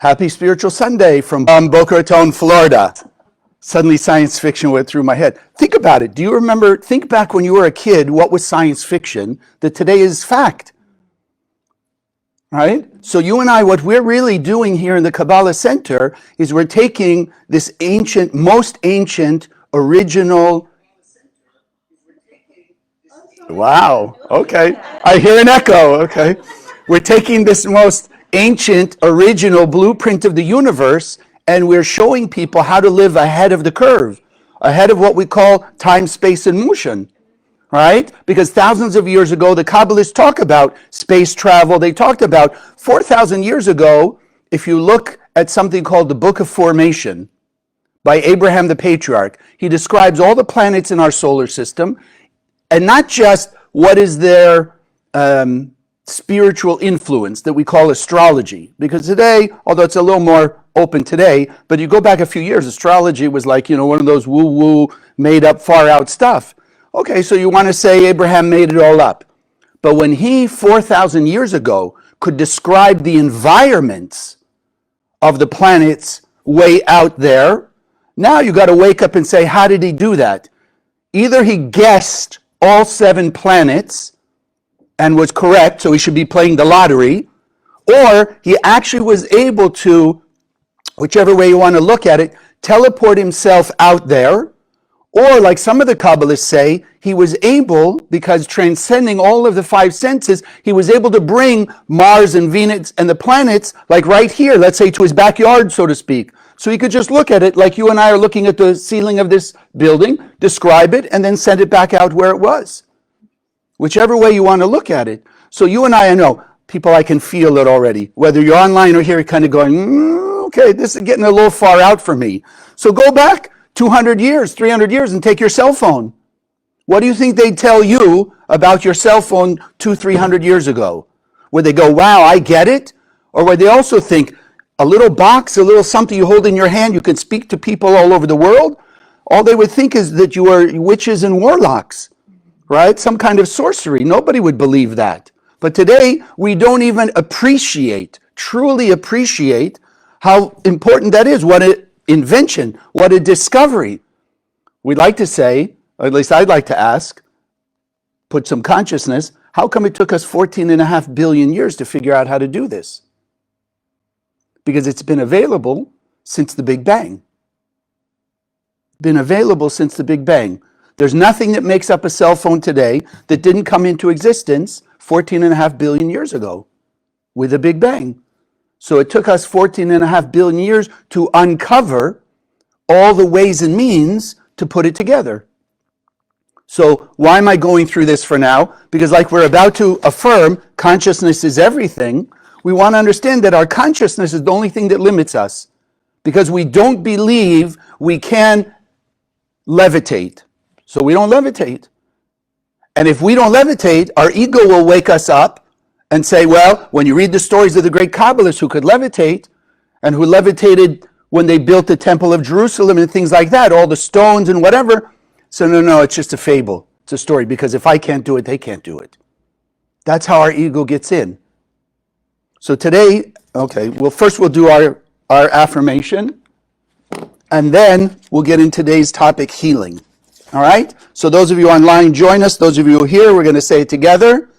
Happy Spiritual Sunday from Boca Raton, Florida. Suddenly science fiction went through my head. Think about it. Do you remember, think back when you were a kid, what was science fiction that today is fact? Right? So you and I, what we're really doing here in the Kabbalah Center is we're taking this ancient, most ancient, original... Wow, okay. I hear an echo, okay. We're taking this most ancient, original blueprint of the universe, and we're showing people how to live ahead of the curve, ahead of what we call time, space, and motion, right? Because thousands of years ago, the Kabbalists talk about space travel. They talked about 4,000 years ago, if you look at something called the Book of Formation by Abraham the Patriarch, he describes all the planets in our solar system, and not just what is their spiritual influence that we call astrology. Because today, although it's a little more open today, but you go back a few years, astrology was like, one of those woo-woo, made-up, far-out stuff. Okay, so you want to say Abraham made it all up. But when he, 4,000 years ago, could describe the environments of the planets way out there, now you got to wake up and say, how did he do that? Either he guessed all 7 planets and was correct, so he should be playing the lottery, or he actually was able to, whichever way you want to look at it, teleport himself out there, or like some of the Kabbalists say, he was able, because transcending all of the 5 senses, he was able to bring Mars and Venus and the planets, like right here, let's say to his backyard, so to speak. So he could just look at it like you and I are looking at the ceiling of this building, describe it, and then send it back out where it was. Whichever way you want to look at it. So you and I know, people, I can feel it already. Whether you're online or here, you're kind of going, okay, this is getting a little far out for me. So go back 200 years, 300 years and take your cell phone. What do you think they'd tell you about your cell phone 200-300 years ago? Would they go, wow, I get it? Or would they also think, a little box, a little something you hold in your hand, you can speak to people all over the world? All they would think is that you are witches and warlocks, right? Some kind of sorcery. Nobody would believe that. But today, we don't even truly appreciate how important that is. What an invention, what a discovery. We'd like to say, or at least I'd like to ask, put some consciousness, how come it took us 14.5 billion years to figure out how to do this? Because it's been available since the Big Bang. Been available since the Big Bang. There's nothing that makes up a cell phone today that didn't come into existence 14.5 billion years ago with the Big Bang. So it took us 14.5 billion years to uncover all the ways and means to put it together. So why am I going through this for now? Because like we're about to affirm, consciousness is everything. We want to understand that our consciousness is the only thing that limits us. Because we don't believe we can levitate. So we don't levitate. And if we don't levitate, our ego will wake us up and say, well, when you read the stories of the great Kabbalists who could levitate, and who levitated when they built the Temple of Jerusalem and things like that, all the stones and whatever. So no, it's just a fable. It's a story, because if I can't do it, they can't do it. That's how our ego gets in. So today, okay, well, first we'll do our affirmation, and then we'll get into today's topic, healing. All right? So those of you online, join us. Those of you here, we're going to say it together.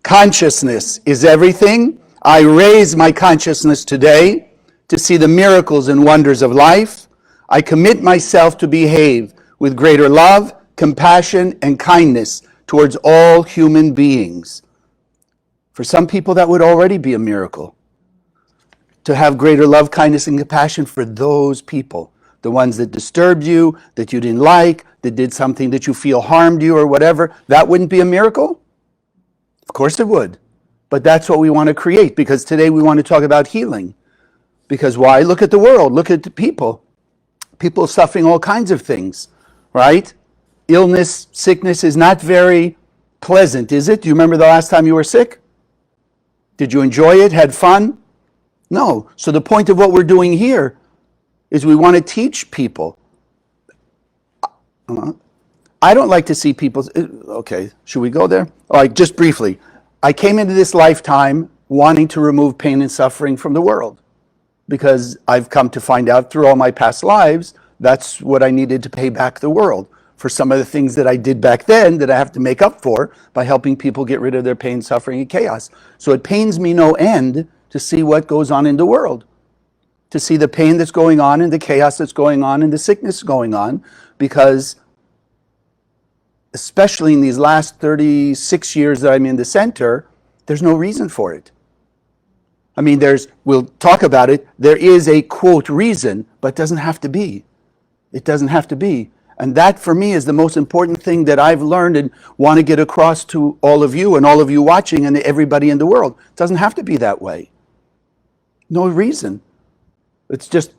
Consciousness is everything. I raise my consciousness today to see the miracles and wonders of life. I commit myself to behave with greater love, compassion, and kindness towards all human beings. For some people, that would already be a miracle. To have greater love, kindness, and compassion for those people. The ones that disturbed you, that you didn't like, that did something that you feel harmed you or whatever. That wouldn't be a miracle? Of course it would. But that's what we want to create, because today we want to talk about healing. Because why? Look at the world. Look at the people. People suffering all kinds of things, right? Illness, sickness is not very pleasant, is it? Do you remember the last time you were sick? Did you enjoy it? Had fun? No. So the point of what we're doing here is we want to teach people. I don't like to see people... Okay, should we go there? All right, just briefly. I came into this lifetime wanting to remove pain and suffering from the world. because I've come to find out through all my past lives, that's what I needed to pay back the world for some of the things that I did back then that I have to make up for by helping people get rid of their pain, suffering, and chaos. So it pains me no end to see what goes on in the world, to see the pain that's going on and the chaos that's going on and the sickness going on, because especially in these last 36 years that I'm in the center, there's no reason for it. I mean, we'll talk about it, there is a quote reason, but it doesn't have to be. It doesn't have to be. And that for me is the most important thing that I've learned and want to get across to all of you and all of you watching and everybody in the world. It doesn't have to be that way. No reason. It's just,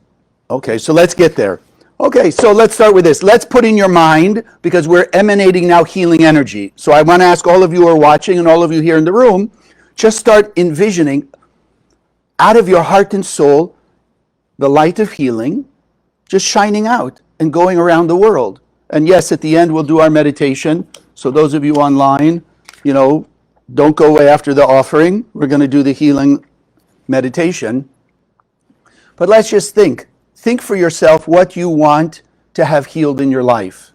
okay, so let's get there. Okay, so let's start with this. Let's put in your mind, because we're emanating now healing energy. So I want to ask all of you who are watching and all of you here in the room, just start envisioning out of your heart and soul the light of healing just shining out and going around the world. And yes, at the end we'll do our meditation. So those of you online, don't go away after the offering. We're going to do the healing meditation. But let's just think for yourself what you want to have healed in your life.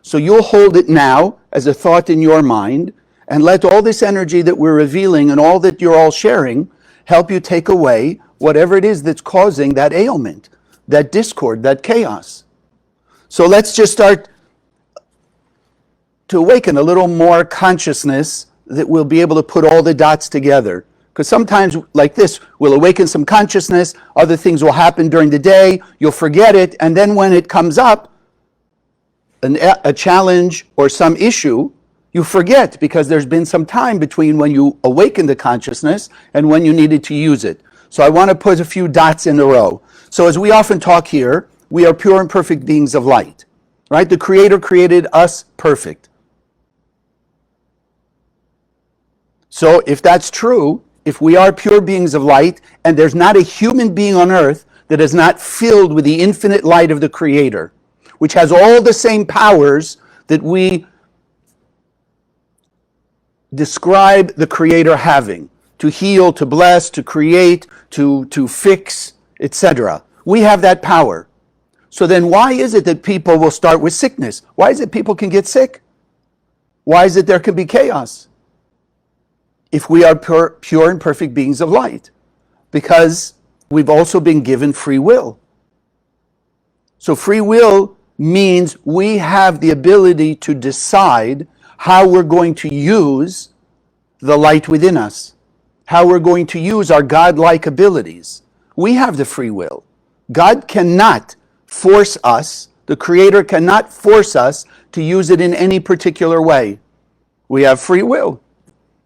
So you'll hold it now as a thought in your mind, and let all this energy that we're revealing and all that you're all sharing help you take away whatever it is that's causing that ailment, that discord, that chaos. So let's just start to awaken a little more consciousness that we'll be able to put all the dots together. Because sometimes like this, we'll awaken some consciousness, other things will happen during the day, you'll forget it, and then when it comes up, a challenge or some issue, you forget because there's been some time between when you awaken the consciousness and when you needed to use it. So I want to put a few dots in a row. So as we often talk here, we are pure and perfect beings of light, right? The Creator created us perfect. So if that's true, if we are pure beings of light, and there's not a human being on earth that is not filled with the infinite light of the Creator, which has all the same powers that we describe the Creator having, to heal, to bless, to create, to fix, etc. We have that power. So then why is it that people will start with sickness? Why is it people can get sick? Why is it there can be chaos? If we are pure and perfect beings of light, because we've also been given free will. So free will means we have the ability to decide how we're going to use the light within us, how we're going to use our God-like abilities. We have the free will. God cannot force us, the Creator cannot force us to use it in any particular way. We have free will.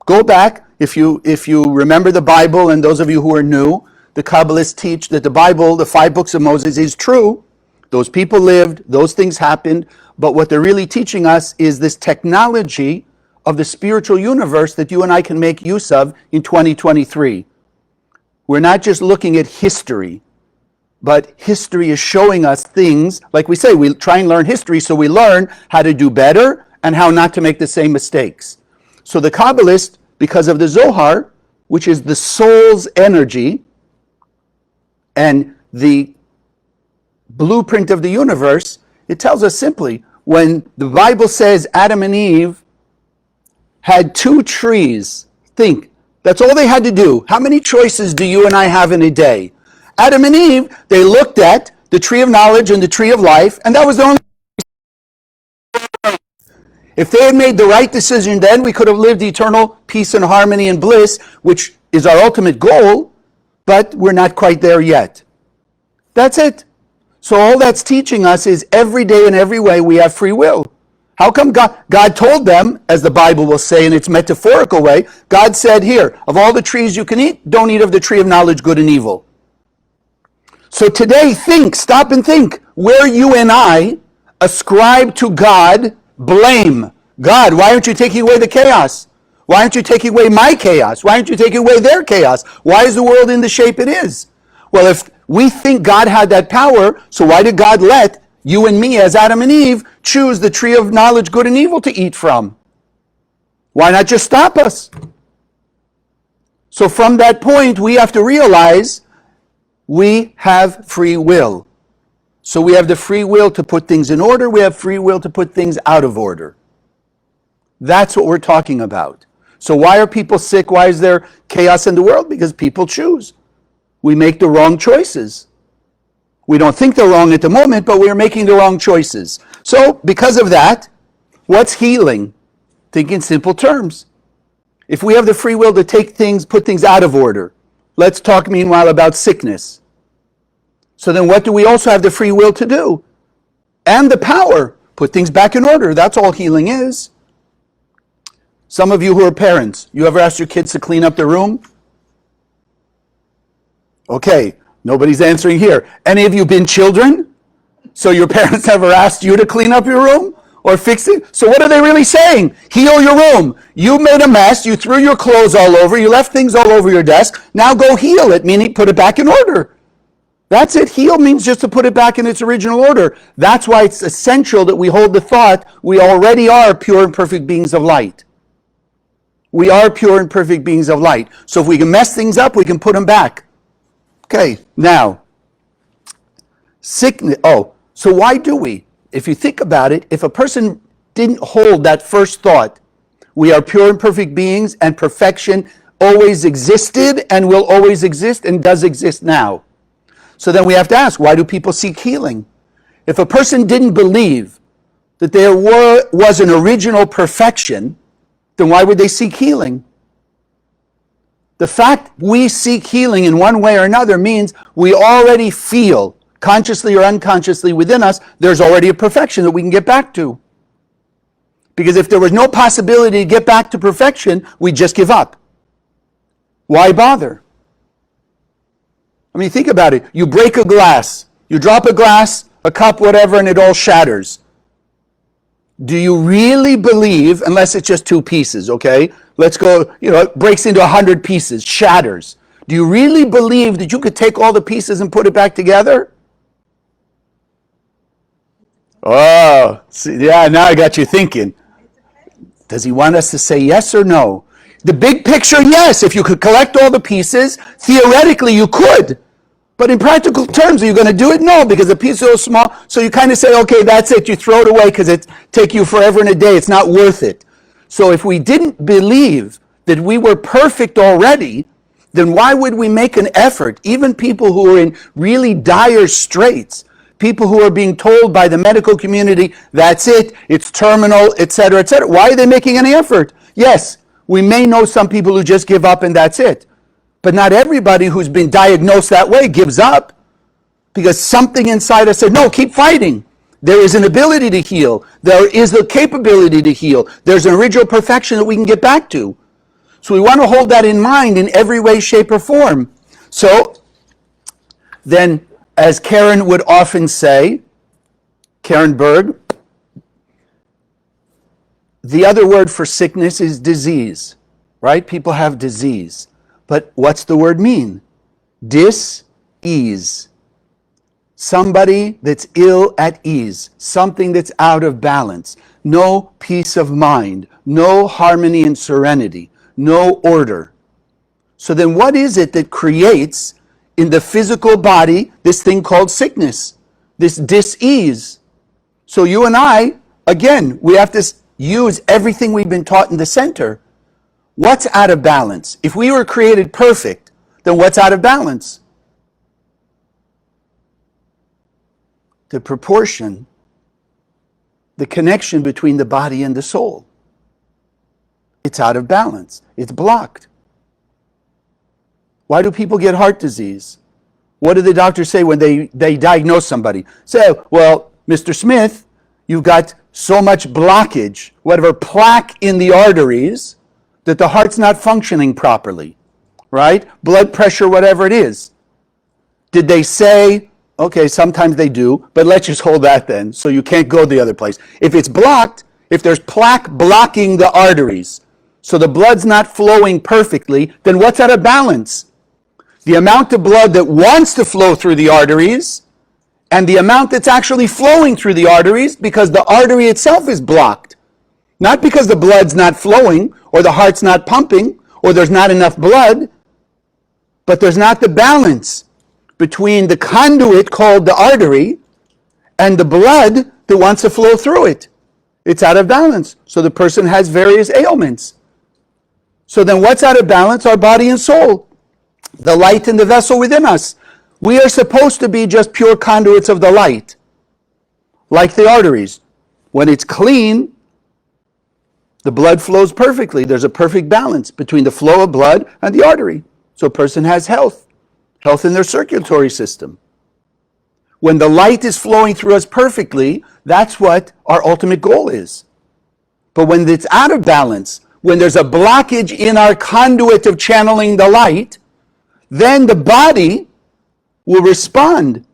Go back, if you remember the Bible, and those of you who are new, the Kabbalists teach that the Bible, the 5 books of Moses, is true. Those people lived, those things happened, but what they're really teaching us is this technology of the spiritual universe that you and I can make use of in 2023. We're not just looking at history, but history is showing us things, like we say, we try and learn history so we learn how to do better and how not to make the same mistakes. So the Kabbalists, because of the Zohar, which is the soul's energy and the blueprint of the universe, it tells us simply, when the Bible says Adam and Eve had 2 trees, think, that's all they had to do. How many choices do you and I have in a day? Adam and Eve, they looked at the tree of knowledge and the tree of life, and that was the only. If they had made the right decision then, we could have lived eternal peace and harmony and bliss, which is our ultimate goal, but we're not quite there yet. That's it. So all that's teaching us is every day and every way we have free will. How come God told them, as the Bible will say in its metaphorical way, God said here, of all the trees you can eat, don't eat of the tree of knowledge, good and evil. So today, stop and think, where you and I ascribe to God blame. God, why aren't you taking away the chaos? Why aren't you taking away my chaos? Why aren't you taking away their chaos? Why is the world in the shape it is? Well, if we think God had that power, so why did God let you and me, as Adam and Eve, choose the tree of knowledge, good and evil to eat from? Why not just stop us? So from that point, we have to realize We have free will. So we have the free will to put things in order. We have free will to put things out of order. That's what we're talking about. So why are people sick? Why is there chaos in the world? Because people choose. We make the wrong choices. We don't think they're wrong at the moment, but we're making the wrong choices. So because of that, what's healing? Think in simple terms. If we have the free will to take things, put things out of order, let's talk meanwhile about sickness. So then what do we also have the free will to do? And the power, put things back in order. That's all healing is. Some of you who are parents, you ever asked your kids to clean up their room? Okay, nobody's answering here. Any of you been children? So your parents ever asked you to clean up your room or fix it? So what are they really saying? Heal your room. You made a mess, you threw your clothes all over, you left things all over your desk. Now go heal it, meaning put it back in order. That's it. Heal means just to put it back in its original order. That's why it's essential that we hold the thought we already are pure and perfect beings of light. We are pure and perfect beings of light. So if we can mess things up, we can put them back. Okay, now, sickness. Oh, so why do we? If you think about it, if a person didn't hold that first thought, we are pure and perfect beings and perfection always existed and will always exist and does exist now. So then we have to ask, why do people seek healing? If a person didn't believe that there was an original perfection, then why would they seek healing? The fact we seek healing in one way or another means we already feel, consciously or unconsciously within us, there's already a perfection that we can get back to. Because if there was no possibility to get back to perfection, we'd just give up. Why bother? I mean, think about it. You break a glass, you drop a glass, a cup, whatever, and it all shatters. Do you really believe, unless it's just two pieces, okay? Let's go, it breaks into 100 pieces, shatters. Do you really believe that you could take all the pieces and put it back together? Oh, see, yeah, now I got you thinking. Does he want us to say yes or no? The big picture, yes. If you could collect all the pieces, theoretically you could. But in practical terms, are you going to do it? No, because the piece is so small. So you kind of say, okay, that's it. You throw it away because it take you forever and a day. It's not worth it. So if we didn't believe that we were perfect already, then why would we make an effort? Even people who are in really dire straits, people who are being told by the medical community, that's it, it's terminal, etc., etc. Why are they making any effort? Yes, we may know some people who just give up and that's it. But not everybody who's been diagnosed that way gives up, because something inside us said, no, keep fighting. There is an ability to heal. There is the capability to heal. There's an original perfection that we can get back to. So we want to hold that in mind in every way, shape, or form. So then, as Karen would often say, Karen Berg, the other word for sickness is disease, right? People have disease. But what's the word mean? Dis-ease. Somebody that's ill at ease. Something that's out of balance. No peace of mind. No harmony and serenity. No order. So then what is it that creates in the physical body this thing called sickness? This dis-ease. So you and I, again, we have to use everything we've been taught in the center. What's out of balance? If we were created perfect, then what's out of balance? The proportion, the connection between the body and the soul. It's out of balance. It's blocked. Why do people get heart disease? What do the doctors say when they diagnose somebody? Say, well, Mr. Smith, you've got so much blockage, whatever plaque in the arteries, that the heart's not functioning properly, right? Blood pressure, whatever it is. Did they say, okay, sometimes they do, but let's just hold that then, so you can't go the other place. If it's blocked, if there's plaque blocking the arteries, so the blood's not flowing perfectly, then what's out of balance? The amount of blood that wants to flow through the arteries, and the amount that's actually flowing through the arteries, because the artery itself is blocked. Not because the blood's not flowing, or the heart's not pumping, or there's not enough blood, but there's not the balance. between the conduit called the artery and the blood that wants to flow through it. It's out of balance. So the person has various ailments. So then what's out of balance? Our body and soul. The light in the vessel within us. We are supposed to be just pure conduits of the light, like the arteries. When it's clean, the blood flows perfectly. There's a perfect balance between the flow of blood and the artery. So a person has health in their circulatory system. When the light is flowing through us perfectly, that's what our ultimate goal is. But when it's out of balance, when there's a blockage in our conduit of channeling the light, then the body will respond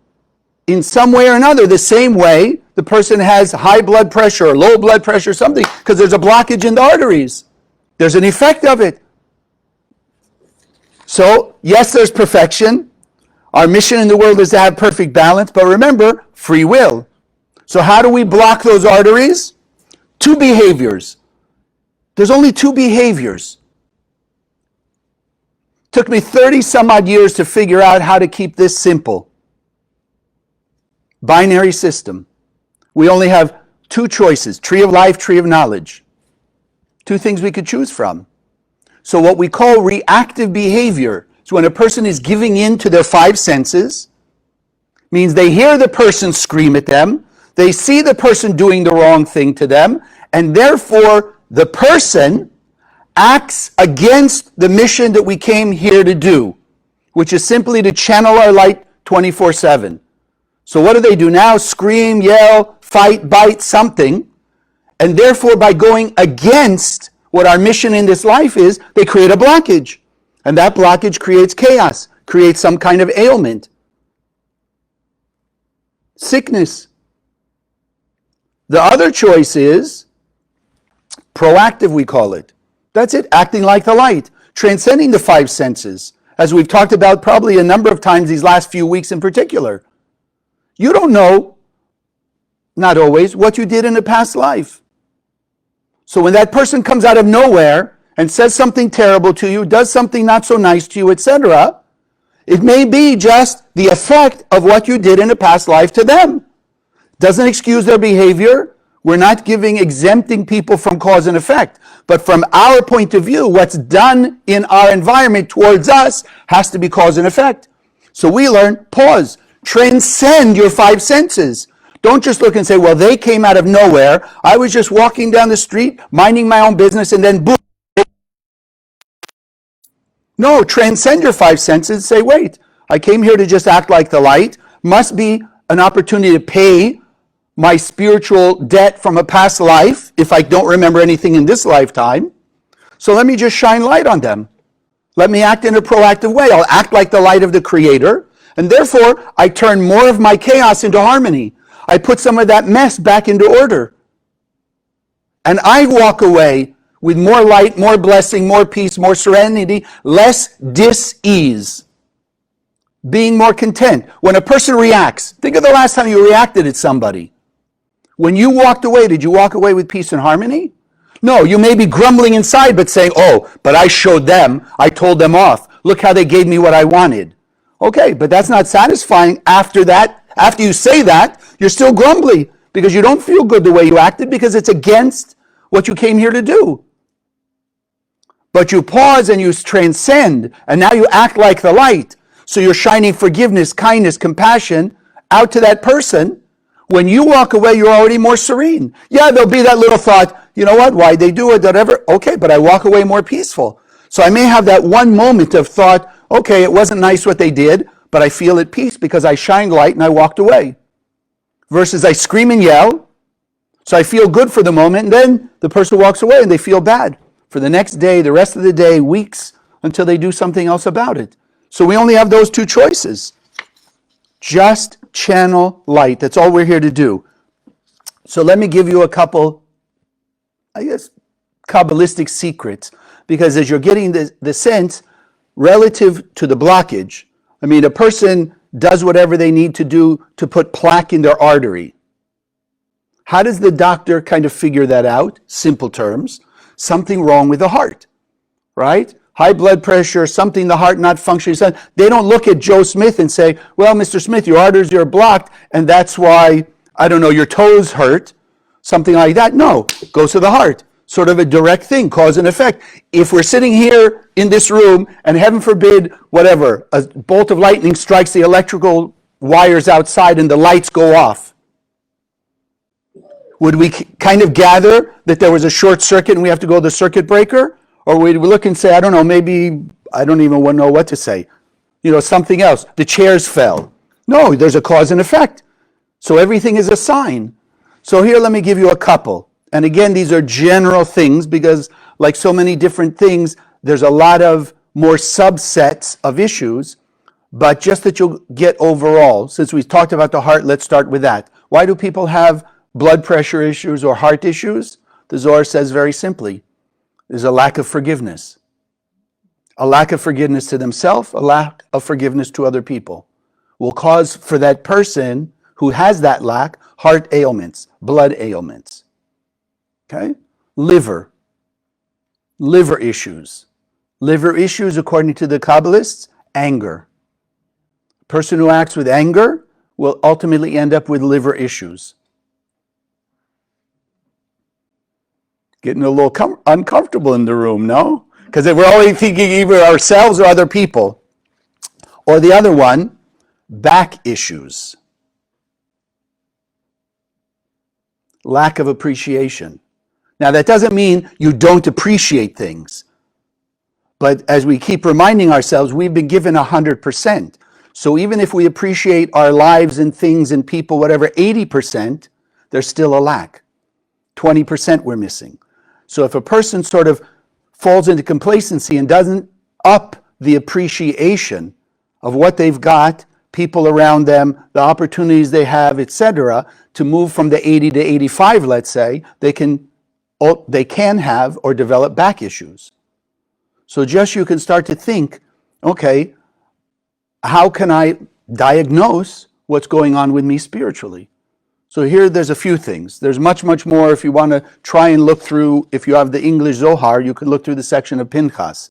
in some way or another, the same way the person has high blood pressure or low blood pressure, something, because there's a blockage in the arteries. There's an effect of it. So, yes, there's perfection. Our mission in the world is to have perfect balance, but remember, free will. So how do we block those arteries? 2 behaviors. There's only 2 behaviors. Took me 30 some odd years to figure out how to keep this simple. Binary system. We only have 2 choices, tree of life, tree of knowledge. 2 things we could choose from. So what we call reactive behavior is when a person is giving in to their 5 senses, means they hear the person scream at them, they see the person doing the wrong thing to them, and therefore the person acts against the mission that we came here to do, which is simply to channel our light 24/7. So what do now? Scream, yell, fight, bite, something. And therefore, by going against what our mission in this life is, they create a blockage. And that blockage creates chaos, creates some kind of ailment. Sickness. The other choice is proactive, we call it. That's it, acting like the light, transcending the 5 senses, as we've talked about probably a number of times these last few weeks in particular. You don't know, not always, what you did in a past life. So when that person comes out of nowhere and says something terrible to you, does something not so nice to you, etc., it may be just the effect of what you did in a past life to them. Doesn't excuse their behavior. We're not exempting people from cause and effect. But from our point of view, what's done in our environment towards us has to be cause and effect. So we learn, pause, transcend your 5 senses. Don't just look and say, well, they came out of nowhere. I was just walking down the street, minding my own business, and then boom. No, transcend your 5 senses. Say, wait, I came here to just act like the light. Must be an opportunity to pay my spiritual debt from a past life if I don't remember anything in this lifetime. So let me just shine light on them. Let me act in a proactive way. I'll act like the light of the Creator. And therefore, I turn more of my chaos into harmony. I put some of that mess back into order. And I walk away with more light, more blessing, more peace, more serenity, less dis-ease. Being more content. When a person reacts, think of the last time you reacted at somebody. When you walked away, did you walk away with peace and harmony? No, you may be grumbling inside, but saying, oh, but I showed them, I told them off. Look how they gave me what I wanted. Okay, but that's not satisfying. After that, after you say that, you're still grumbly because you don't feel good the way you acted because it's against what you came here to do. But you pause and you transcend, and now you act like the light. So you're shining forgiveness, kindness, compassion out to that person. When you walk away, you're already more serene. Yeah, there'll be that little thought, you know what, why'd they do it, whatever. Okay, but I walk away more peaceful. So I may have that one moment of thought, okay, it wasn't nice what they did, but I feel at peace because I shined light and I walked away. Versus I scream and yell, so I feel good for the moment, and then the person walks away and they feel bad for the next day, the rest of the day, weeks, until they do something else about it. So we only have those 2 choices. Just channel light. That's all we're here to do. So let me give you a couple, I guess, Kabbalistic secrets, because as you're getting the sense relative to the blockage, I mean, a person does whatever they need to do to put plaque in their artery. How does the doctor kind of figure that out? Simple terms. Something wrong with the heart, right? high blood pressure, something, the heart not functioning. They don't look at Joe Smith and say, well, Mr. Smith, your arteries are blocked, and that's why, I don't know, your toes hurt, something like that. No, it goes to the heart. Sort of a direct thing, cause and effect. If we're sitting here in this room, and heaven forbid, whatever, a bolt of lightning strikes the electrical wires outside and the lights go off, would we kind of gather that there was a short circuit and we have to go to the circuit breaker? Or would we look and say, I don't know, maybe, I don't even know what to say. Something else. The chairs fell. No, there's a cause and effect. So everything is a sign. So here, let me give you a couple. And again, these are general things because like so many different things, there's a lot of more subsets of issues. But just that you'll get overall, since we talked about the heart, let's start with that. Why do people have blood pressure issues or heart issues? The Zohar says very simply, there's a lack of forgiveness. A lack of forgiveness to themselves, a lack of forgiveness to other people will cause for that person who has that lack, heart ailments, blood ailments. Okay? Liver issues. Liver issues, according to the Kabbalists, anger. A person who acts with anger will ultimately end up with liver issues. Getting a little uncomfortable in the room, no? Because we're always thinking either ourselves or other people. Or the other one, back issues. Lack of appreciation. Now that doesn't mean you don't appreciate things. But as we keep reminding ourselves, we've been given 100%. So even if we appreciate our lives and things and people, whatever, 80%, there's still a lack. 20% we're missing. So if a person sort of falls into complacency and doesn't up the appreciation of what they've got, people around them, the opportunities they have, etc., to move from the 80 to 85, let's say, they can have or develop back issues. So just you can start to think, okay, how can I diagnose what's going on with me spiritually? So here there's a few things. There's much, much more. If you want to try and look through, if you have the English Zohar, you can look through the section of Pinchas,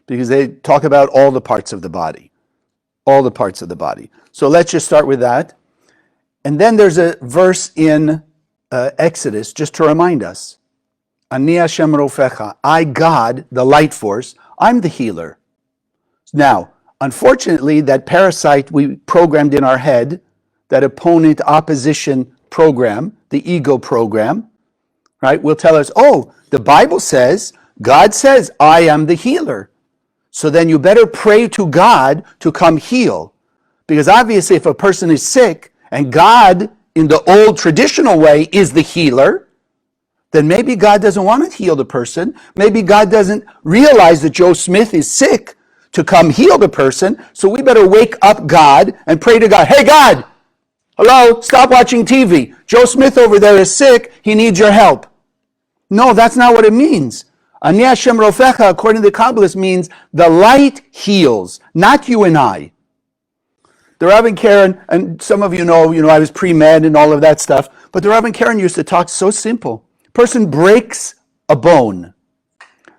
because they talk about all the parts of the body. All the parts of the body. So let's just start with that. And then there's a verse in Exodus, just to remind us. Ani Hashem Rofecha, I, God, the light force, I'm the healer. Now, unfortunately, that parasite we programmed in our head, that opponent opposition program, the ego program, right, will tell us, oh, the Bible says, God says, I am the healer. So then you better pray to God to come heal. Because obviously if a person is sick and God, in the old traditional way, is the healer, then maybe God doesn't want to heal the person. Maybe God doesn't realize that Joe Smith is sick to come heal the person. So we better wake up God and pray to God. Hey, God! Hello, stop watching TV. Joe Smith over there is sick. He needs your help. No, that's not what it means. Ani Hashem Rofecha, according to the Kabbalists, means the light heals, not you and I. The Rav and Karen, and some of you know, I was pre-med and all of that stuff, but the Rav and Karen used to talk so simple. Person breaks a bone.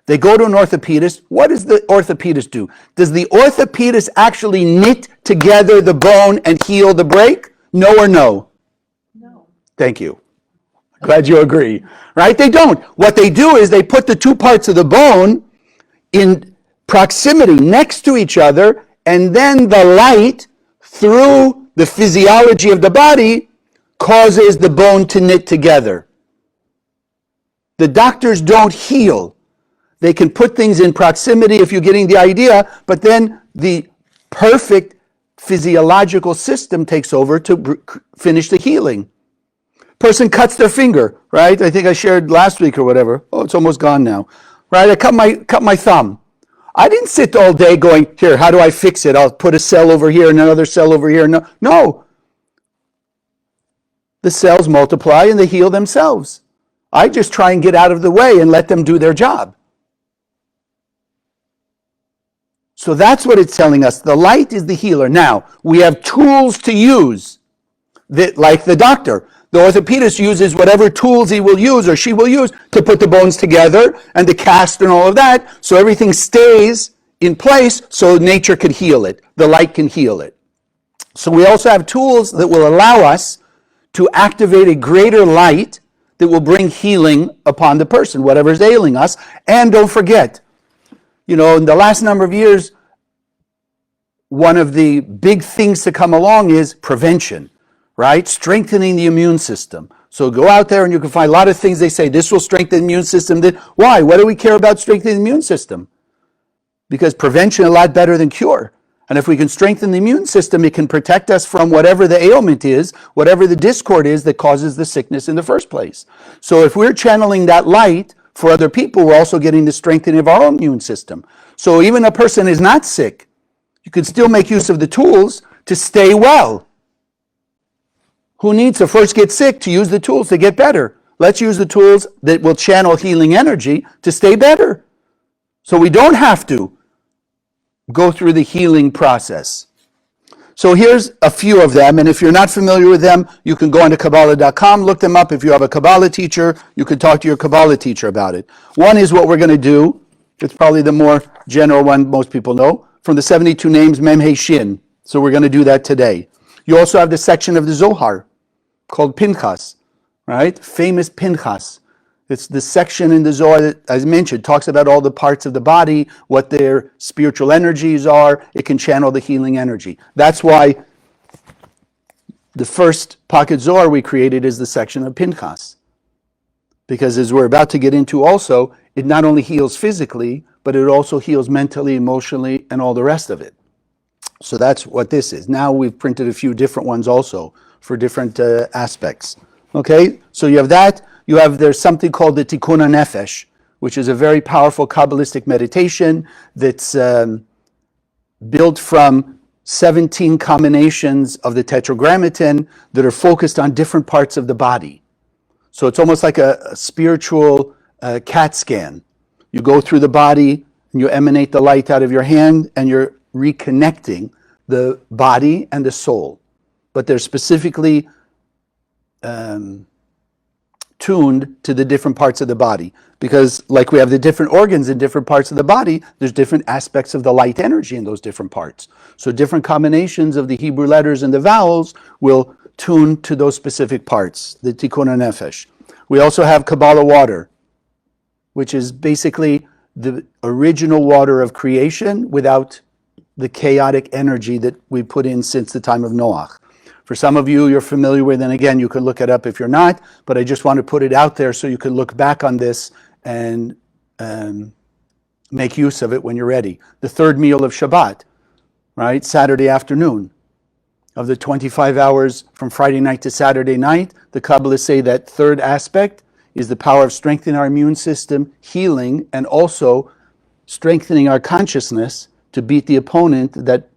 They go to an orthopedist. What does the orthopedist do? Does the orthopedist actually knit together the bone and heal the break? No or no? No. Thank you. Glad you agree. Right? They don't. What they do is they put the two parts of the bone in proximity next to each other, and then the light, through the physiology of the body, causes the bone to knit together. The doctors don't heal. They can put things in proximity, if you're getting the idea, but then the perfect physiological system takes over to finish the healing. Person cuts their finger, right? I think I shared last week or whatever. Oh, it's almost gone now. Right? I cut my thumb. I didn't sit all day going, here, how do I fix it? I'll put a cell over here and another cell over here. No. The cells multiply and they heal themselves. I just try and get out of the way and let them do their job. So that's what it's telling us. The light is the healer. Now, we have tools to use, that, like the doctor. The orthopedist uses whatever tools he will use or she will use to put the bones together and the cast and all of that, so everything stays in place so nature could heal it. The light can heal it. So we also have tools that will allow us to activate a greater light that will bring healing upon the person, whatever is ailing us. And don't forget, in the last number of years, one of the big things to come along is prevention, right? Strengthening the immune system. So go out there and you can find a lot of things they say, this will strengthen the immune system. Why? Why do we care about strengthening the immune system? Because prevention is a lot better than cure. And if we can strengthen the immune system, it can protect us from whatever the ailment is, whatever the discord is that causes the sickness in the first place. So if we're channeling that light for other people, we're also getting the strengthening of our own immune system. So even a person is not sick, you can still make use of the tools to stay well. Who needs to first get sick to use the tools to get better? Let's use the tools that will channel healing energy to stay better. So we don't have to go through the healing process. So here's a few of them, and if you're not familiar with them, you can go onto Kabbalah.com, look them up. If you have a Kabbalah teacher, you can talk to your Kabbalah teacher about it. One is what we're going to do. It's probably the more general one most people know, from the 72 names, Mem He Shin. So we're going to do that today. You also have the section of the Zohar called Pinchas, right? Famous Pinchas. It's the section in the Zohar that, as mentioned, talks about all the parts of the body, what their spiritual energies are. It can channel the healing energy. That's why the first pocket Zohar we created is the section of Pinchas. Because as we're about to get into also, it not only heals physically, but it also heals mentally, emotionally, and all the rest of it. So that's what this is. Now we've printed a few different ones also for different aspects. Okay, so you have that. There's something called the Tikkun HaNefesh, which is a very powerful Kabbalistic meditation that's built from 17 combinations of the Tetragrammaton that are focused on different parts of the body. So it's almost like a spiritual CAT scan. You go through the body and you emanate the light out of your hand and you're reconnecting the body and the soul. But they're specifically tuned to the different parts of the body, because like we have the different organs in different parts of the body, there's different aspects of the light energy in those different parts. So different combinations of the Hebrew letters and the vowels will tune to those specific parts, the Tikkun HaNefesh. We also have Kabbalah water, which is basically the original water of creation without the chaotic energy that we put in since the time of Noach. For some of you, you're familiar with, and again, you can look it up if you're not, but I just want to put it out there so you can look back on this and make use of it when you're ready. The third meal of Shabbat, right? Saturday afternoon. Of the 25 hours from Friday night to Saturday night, the Kabbalists say that third aspect is the power of strengthening our immune system, healing, and also strengthening our consciousness to beat the opponent, that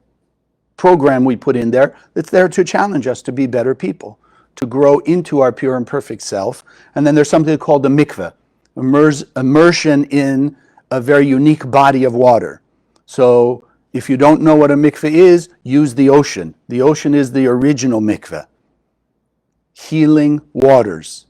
program we put in there that's there to challenge us to be better people, to grow into our pure and perfect self. And then there's something called the mikveh, immersion in a very unique body of water. So if you don't know what a mikveh is, use the ocean. The ocean is the original mikveh. Healing waters.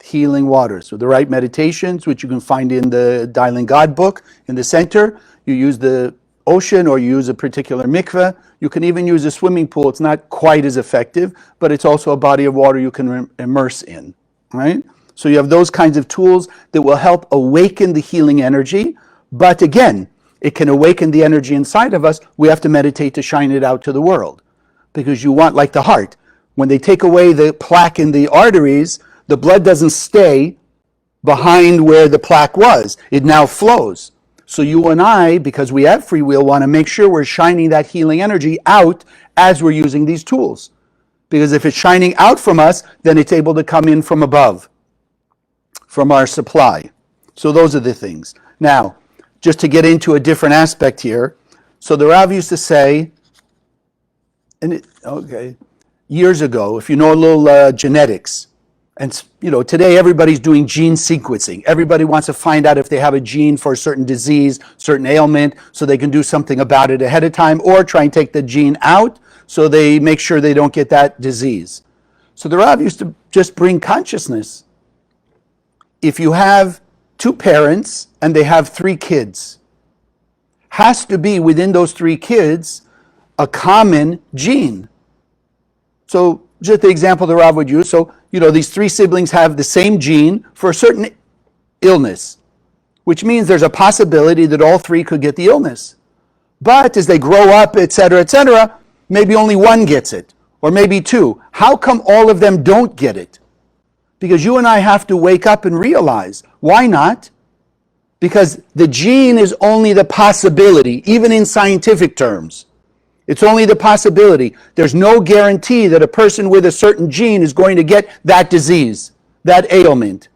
Healing waters. With the right meditations, which you can find in the Dialing God book in the center, you use the ocean or you use a particular mikveh. You can even use a swimming pool. It's not quite as effective, but it's also a body of water you can immerse in, right? So you have those kinds of tools that will help awaken the healing energy. But again, it can awaken the energy inside of us. We have to meditate to shine it out to the world. Because you want, like the heart, when they take away the plaque in the arteries, the blood doesn't stay behind where the plaque was. It now flows. So you and I, because we have free will, want to make sure we're shining that healing energy out as we're using these tools. Because if it's shining out from us, then it's able to come in from above, from our supply. So those are the things. Now, just to get into a different aspect here, so the Rav used to say, years ago, if you know a little genetics, and today everybody's doing gene sequencing. Everybody wants to find out if they have a gene for a certain disease, certain ailment, so they can do something about it ahead of time, or try and take the gene out so they make sure they don't get that disease. So the Rav used to just bring consciousness. If you have two parents and they have 3 kids, has to be within those 3 kids a common gene. So just the example the Rav would use, so these 3 siblings have the same gene for a certain illness, which means there's a possibility that all 3 could get the illness. But as they grow up, etc., maybe only 1 gets it, or maybe 2. How come all of them don't get it? Because you and I have to wake up and realize, why not? Because the gene is only the possibility, even in scientific terms. It's only the possibility. There's no guarantee that a person with a certain gene is going to get that disease, that ailment.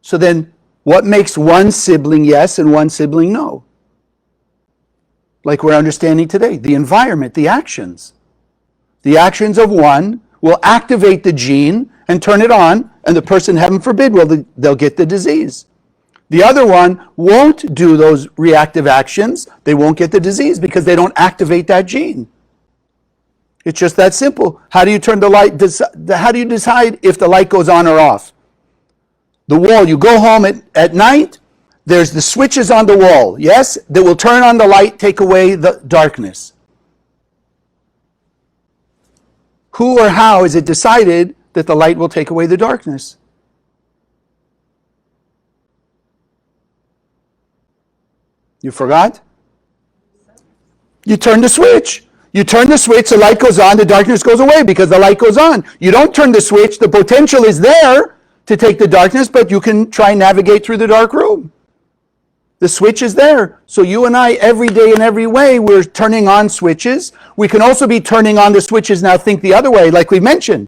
So then, what makes one sibling yes and one sibling no? Like we're understanding today, the environment, the actions. The actions of one will activate the gene and turn it on, and the person, heaven forbid, they'll get the disease. The other one won't do those reactive actions. They won't get the disease because they don't activate that gene. It's just that simple. How do you turn the light? How do you decide if the light goes on or off? The wall, you go home at night, there's the switches on the wall, yes, that will turn on the light, take away the darkness. Who or how is it decided that the light will take away the darkness? You forgot? You turn the switch. You turn the switch, the light goes on, the darkness goes away because the light goes on. You don't turn the switch, the potential is there to take the darkness, but you can try and navigate through the dark room. The switch is there. So you and I, every day in every way, we're turning on switches. We can also be turning on the switches now, think the other way, like we mentioned.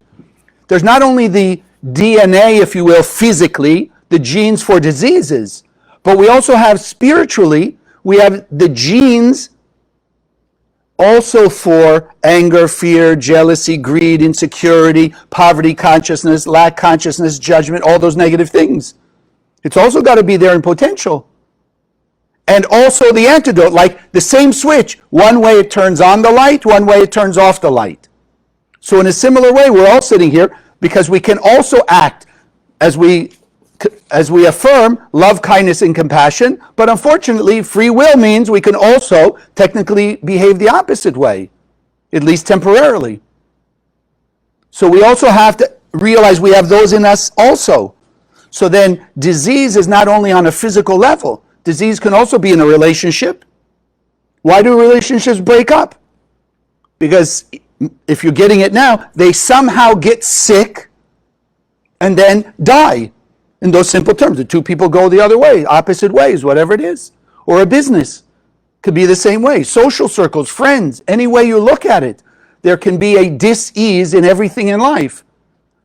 There's not only the DNA, if you will, physically, the genes for diseases, but we also have spiritually, we have the genes also for anger, fear, jealousy, greed, insecurity, poverty consciousness, lack consciousness, judgment, all those negative things. It's also got to be there in potential. And also the antidote, like the same switch. One way it turns on the light, one way it turns off the light. So in a similar way, we're all sitting here because we can also act as we affirm love, kindness, and compassion, but unfortunately, free will means we can also technically behave the opposite way, at least temporarily. So we also have to realize we have those in us also. So then disease is not only on a physical level, disease can also be in a relationship. Why do relationships break up? Because if you're getting it now, they somehow get sick and then die. In those simple terms, the 2 people go the other way, opposite ways, whatever it is. Or a business could be the same way. Social circles, friends, any way you look at it, there can be a dis-ease in everything in life.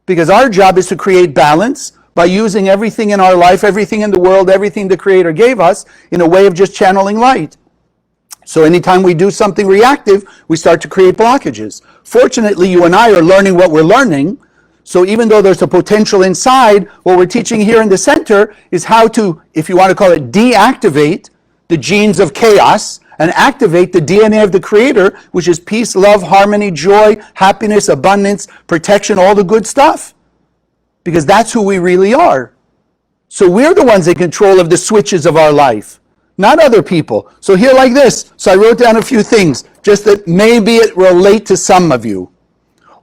Because our job is to create balance by using everything in our life, everything in the world, everything the Creator gave us in a way of just channeling light. So anytime we do something reactive, we start to create blockages. Fortunately, you and I are learning what we're learning. So even though there's a potential inside, what we're teaching here in the center is how to, if you want to call it, deactivate the genes of chaos and activate the DNA of the Creator, which is peace, love, harmony, joy, happiness, abundance, protection, all the good stuff. Because that's who we really are. So we're the ones in control of the switches of our life, not other people. So here like this. So I wrote down a few things, just that maybe it relate to some of you.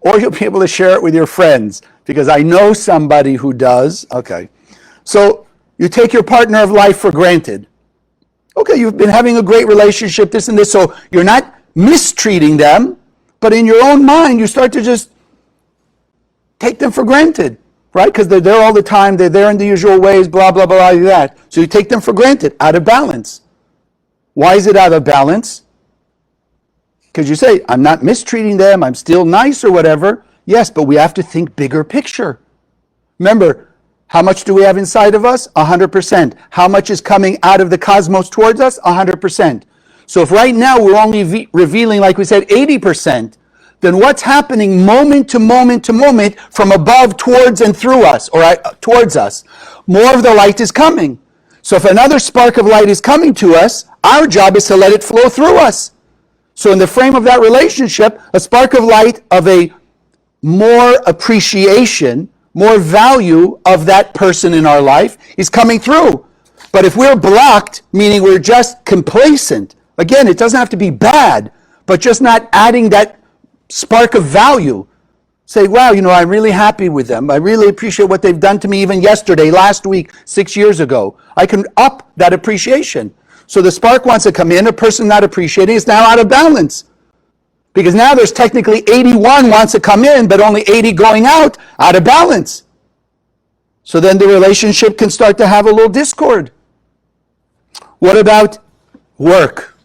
Or you'll be able to share it with your friends, because I know somebody who does. Okay. So you take your partner of life for granted. Okay, you've been having a great relationship, this and this, so you're not mistreating them, but in your own mind, you start to just take them for granted, right? Because they're there all the time, they're there in the usual ways, blah, blah, blah, like that. So you take them for granted, out of balance. Why is it out of balance? Because you say, I'm not mistreating them, I'm still nice or whatever. Yes, but we have to think bigger picture. Remember, how much do we have inside of us? 100%. How much is coming out of the cosmos towards us? 100%. So if right now we're only revealing, like we said, 80%, then what's happening moment to moment to moment from above towards and through us, or towards us? More of the light is coming. So if another spark of light is coming to us, our job is to let it flow through us. So in the frame of that relationship, a spark of light of a more appreciation, more value of that person in our life is coming through. But if we're blocked, meaning we're just complacent, again, it doesn't have to be bad, but just not adding that spark of value. Say, wow, I'm really happy with them. I really appreciate what they've done to me even yesterday, last week, 6 years ago. I can up that appreciation. So the spark wants to come in, a person not appreciating is now out of balance. Because now there's technically 81 wants to come in, but only 80 going out of balance. So then the relationship can start to have a little discord. What about work?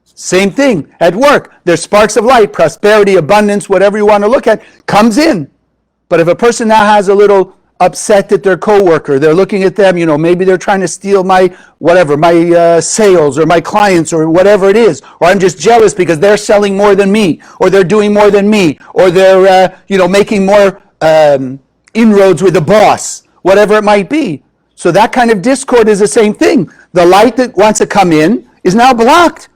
Same thing. At work, there's sparks of light, prosperity, abundance, whatever you want to look at, comes in. But if a person now has a little upset at their coworker, they're looking at them, maybe they're trying to steal my sales or my clients or whatever it is, or I'm just jealous because they're selling more than me, or they're doing more than me, or they're making more inroads with the boss, whatever it might be. So that kind of discord is the same thing. The light that wants to come in is now blocked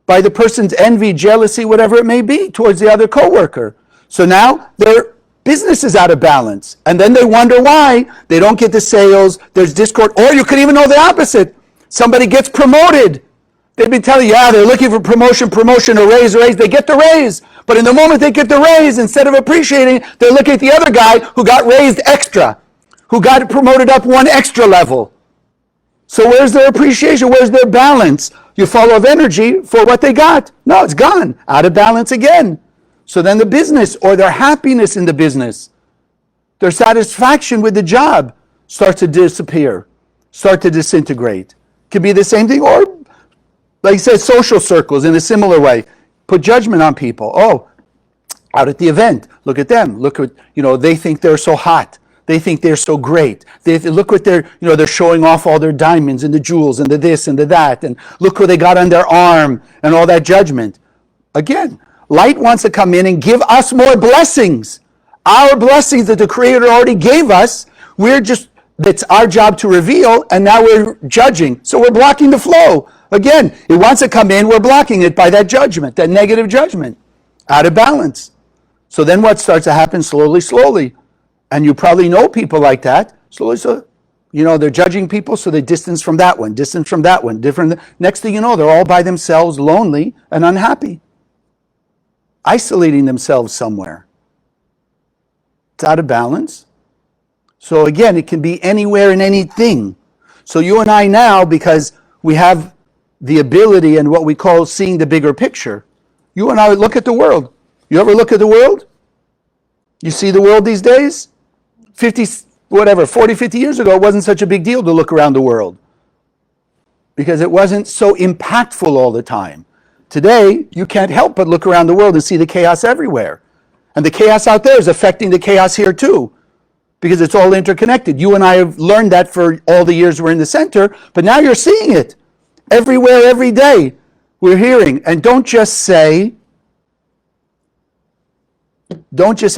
by the person's envy, jealousy, whatever it may be, towards the other coworker. So now their business is out of balance. And then they wonder why they don't get the sales, there's discord, or you could even know the opposite. Somebody gets promoted. They've been telling you, they're looking for promotion, a raise, they get the raise. But in the moment they get the raise, instead of appreciating, they're looking at the other guy who got raised extra, who got promoted up one extra level. So where's their appreciation? Where's their balance? You follow of energy for what they got. No, it's gone. Out of balance again. So then the business, or their happiness in the business, their satisfaction with the job starts to disappear, start to disintegrate. Could be the same thing, or like I said, social circles in a similar way. Put judgment on people. Oh, out at the event, look at them. Look at, they think they're so hot. They think they're so great. They look what they're showing off all their diamonds and the jewels and the this and the that, and look what they got on their arm and all that judgment. Again, light wants to come in and give us more blessings. Our blessings that the Creator already gave us, it's our job to reveal, and now we're judging. So we're blocking the flow. Again, it wants to come in, we're blocking it by that judgment, that negative judgment, out of balance. So then what starts to happen slowly, and you probably know people like that, they're judging people, so they distance from that one, different. Next thing you know, they're all by themselves, lonely and unhappy, isolating themselves somewhere. It's out of balance. So again, it can be anywhere and anything. So you and I now, because we have the ability and what we call seeing the bigger picture, you and I look at the world. You ever look at the world? You see the world these days? 40, 50 years ago, it wasn't such a big deal to look around the world because it wasn't so impactful all the time. Today, you can't help but look around the world and see the chaos everywhere. And the chaos out there is affecting the chaos here too, because it's all interconnected. You and I have learned that for all the years we're in the center, but now you're seeing it everywhere, every day. We're hearing. And don't just say,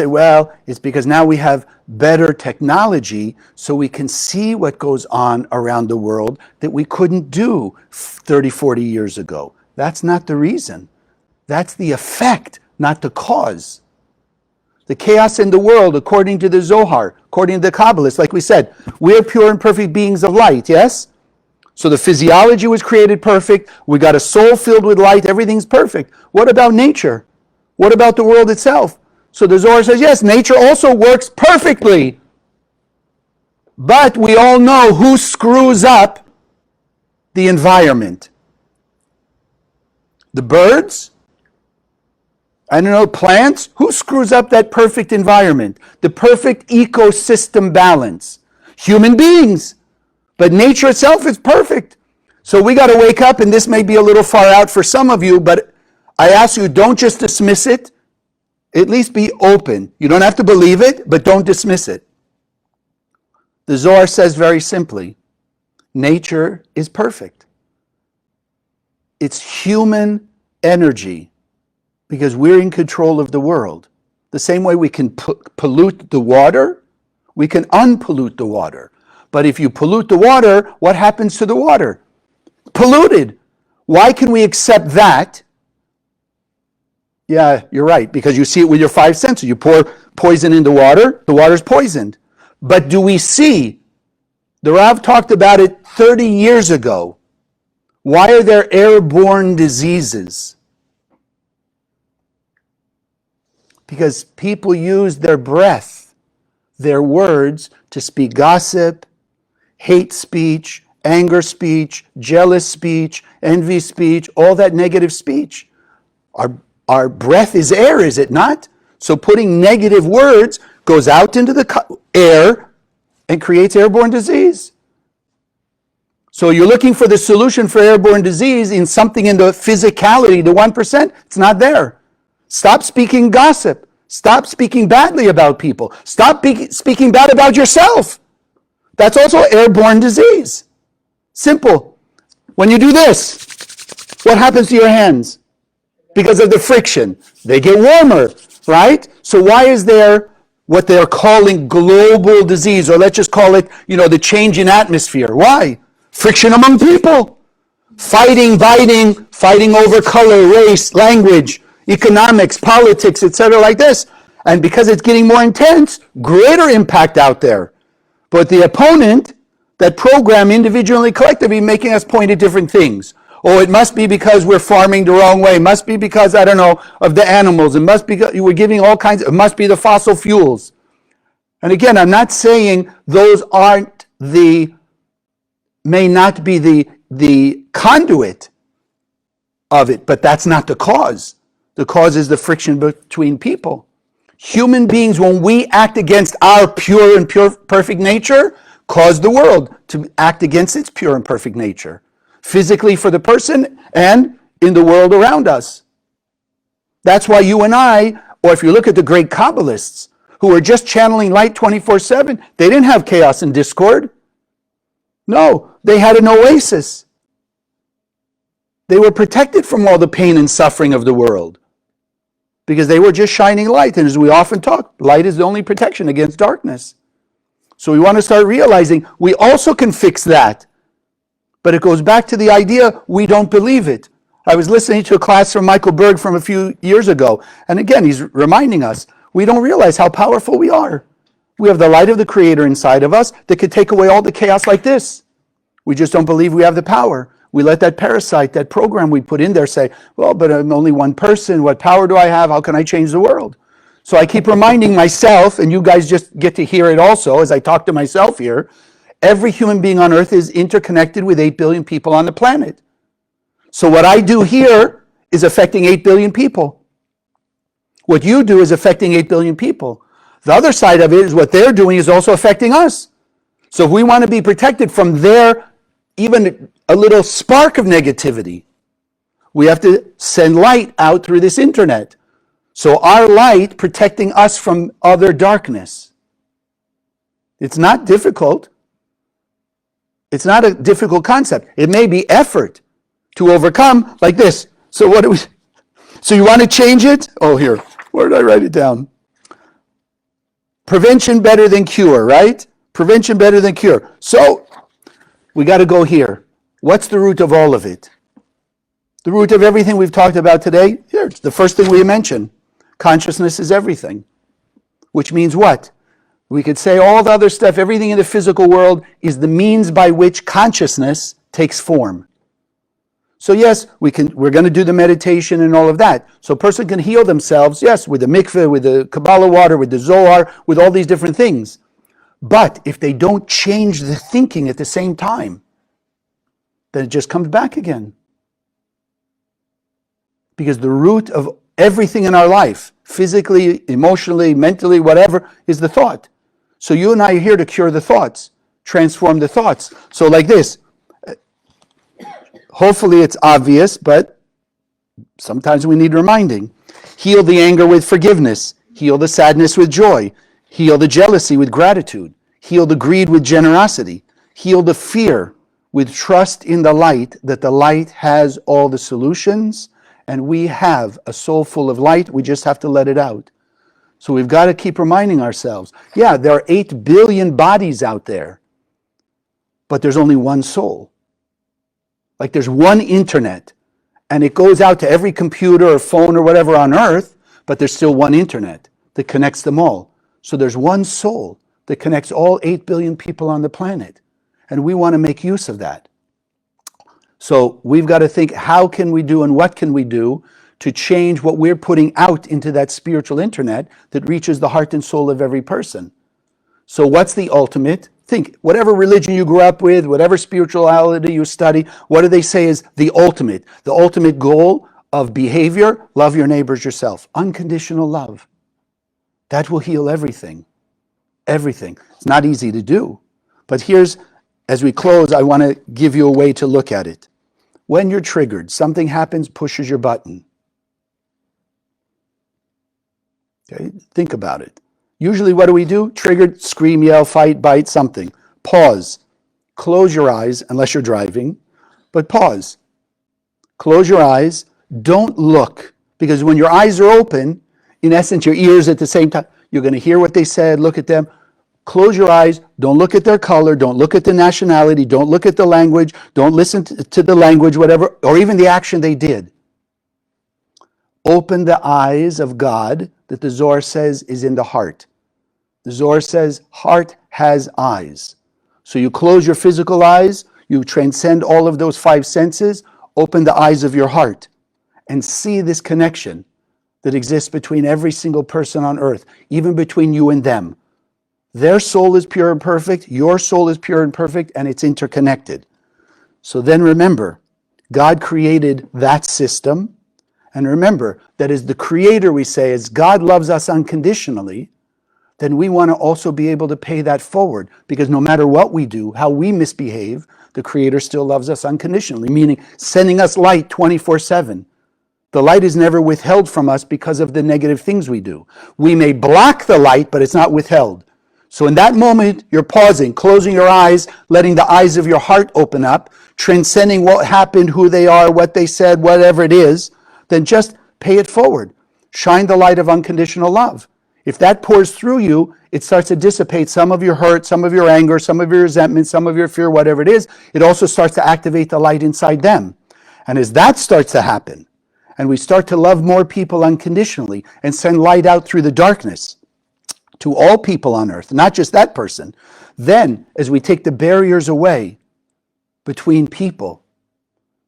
well, it's because now we have better technology so we can see what goes on around the world that we couldn't do 30, 40 years ago. That's not the reason. That's the effect, not the cause. The chaos in the world, according to the Zohar, according to the Kabbalists, like we said, we're pure and perfect beings of light, yes? So the physiology was created perfect. We got a soul filled with light. Everything's perfect. What about nature? What about the world itself? So the Zohar says, yes, nature also works perfectly. But we all know who screws up the environment. The birds? Plants? Who screws up that perfect environment? The perfect ecosystem balance? Human beings. But nature itself is perfect. So we got to wake up, and this may be a little far out for some of you, but I ask you, don't just dismiss it. At least be open. You don't have to believe it, but don't dismiss it. The Zohar says very simply, nature is perfect. It's human energy, because we're in control of the world. The same way we can pollute the water, we can unpollute the water. But if you pollute the water, what happens to the water? Polluted. Why can we accept that? Yeah, you're right, because you see it with your five senses. You pour poison in the water's poisoned. But do we see? The Rav talked about it 30 years ago. Why are there airborne diseases? Because people use their breath, their words, to speak gossip, hate speech, anger speech, jealous speech, envy speech, all that negative speech. Our breath is air, is it not? So putting negative words goes out into the air and creates airborne disease. So you're looking for the solution for airborne disease in something in the physicality, the 1%. It's not there. Stop speaking gossip. Stop speaking badly about people. Stop speaking bad about yourself. That's also airborne disease. Simple. When you do this, what happens to your hands? Because of the friction, they get warmer, right? So why is there what they're calling global disease, or let's just call it, the change in atmosphere? Why? Friction among people. Fighting, biting, fighting over color, race, language, economics, politics, etc., like this. And because it's getting more intense, greater impact out there. But the opponent, that program individually, collectively, making us point at different things. Oh, it must be because we're farming the wrong way. It must be because, I don't know, of the animals. It must be because we're giving all kinds, it must be the fossil fuels. And again, I'm not saying those may not be the conduit of it, but that's not the cause. The cause is the friction between people. Human beings, when we act against our pure and perfect nature, cause the world to act against its pure and perfect nature. Physically for the person and in the world around us. That's why you and I, or if you look at the great Kabbalists, who are just channeling light 24/7, they didn't have chaos and discord. No, they had an oasis. They were protected from all the pain and suffering of the world because they were just shining light. And as we often talk, light is the only protection against darkness. So we want to start realizing we also can fix that. But it goes back to the idea we don't believe it. I was listening to a class from Michael Berg from a few years ago. And again, he's reminding us, we don't realize how powerful we are. We have the light of the Creator inside of us that could take away all the chaos like this. We just don't believe we have the power. We let that parasite, that program we put in there say, well, but I'm only one person. What power do I have? How can I change the world? So I keep reminding myself, and you guys just get to hear it also as I talk to myself here, every human being on earth is interconnected with 8 billion people on the planet. So what I do here is affecting 8 billion people. What you do is affecting 8 billion people. The other side of it is what they're doing is also affecting us. So if we want to be protected from their even a little spark of negativity, we have to send light out through this internet. So our light protecting us from other darkness. It's not difficult. It's not a difficult concept. It may be effort to overcome like this. So what do we? So you want to change it? Oh, here. Where did I write it down? Prevention better than cure, right? Prevention better than cure. So we got to go here. What's the root of all of it? The root of everything we've talked about today? Here, it's the first thing we mentioned. Consciousness is everything. Which means what? We could say all the other stuff, everything in the physical world is the means by which consciousness takes form. So yes, we're going to do the meditation and all of that. So a person can heal themselves, yes, with the mikveh, with the Kabbalah water, with the Zohar, with all these different things. But if they don't change the thinking at the same time, then it just comes back again. Because the root of everything in our life, physically, emotionally, mentally, whatever, is the thought. So you and I are here to cure the thoughts, transform the thoughts. So like this, hopefully it's obvious, but sometimes we need reminding. Heal the anger with forgiveness. Heal the sadness with joy. Heal the jealousy with gratitude. Heal the greed with generosity. Heal the fear with trust in the light, that the light has all the solutions, and we have a soul full of light. We just have to let it out. So we've got to keep reminding ourselves, yeah, there are 8 billion bodies out there, but there's only one soul. Like there's one internet, and it goes out to every computer or phone or whatever on earth, but there's still one internet that connects them all. So there's one soul that connects all 8 billion people on the planet. And we want to make use of that. So we've got to think, how can we do and what can we do to change what we're putting out into that spiritual internet that reaches the heart and soul of every person? So what's the ultimate? Think, whatever religion you grew up with, whatever spirituality you study, what do they say is the ultimate? The ultimate goal of behavior, love your neighbors yourself. Unconditional love. That will heal everything. Everything. It's not easy to do. But here's, as we close, I want to give you a way to look at it. When you're triggered, something happens, pushes your button. Okay? Think about it. Usually what do? Triggered, scream, yell, fight, bite, something. Pause. Close your eyes, unless you're driving, but pause. Close your eyes. Don't look, because when your eyes are open, in essence, your ears at the same time, you're going to hear what they said, look at them. Close your eyes. Don't look at their color. Don't look at the nationality. Don't look at the language. Don't listen to the language, whatever, or even the action they did. Open the eyes of God that the Zohar says is in the heart. The Zohar says heart has eyes. So you close your physical eyes, you transcend all of those 5 senses, open the eyes of your heart and see this connection that exists between every single person on earth, even between you and them. Their soul is pure and perfect, your soul is pure and perfect, and it's interconnected. So then remember, God created that system. And remember that as the creator, we say, as God loves us unconditionally, then we want to also be able to pay that forward. Because no matter what we do, how we misbehave, the creator still loves us unconditionally, meaning sending us light 24/7. The light is never withheld from us because of the negative things we do. We may block the light, but it's not withheld. So in that moment, you're pausing, closing your eyes, letting the eyes of your heart open up, transcending what happened, who they are, what they said, whatever it is, then just pay it forward. Shine the light of unconditional love. If that pours through you, it starts to dissipate some of your hurt, some of your anger, some of your resentment, some of your fear, whatever it is. It also starts to activate the light inside them. And as that starts to happen, and we start to love more people unconditionally and send light out through the darkness to all people on earth, not just that person, then as we take the barriers away between people,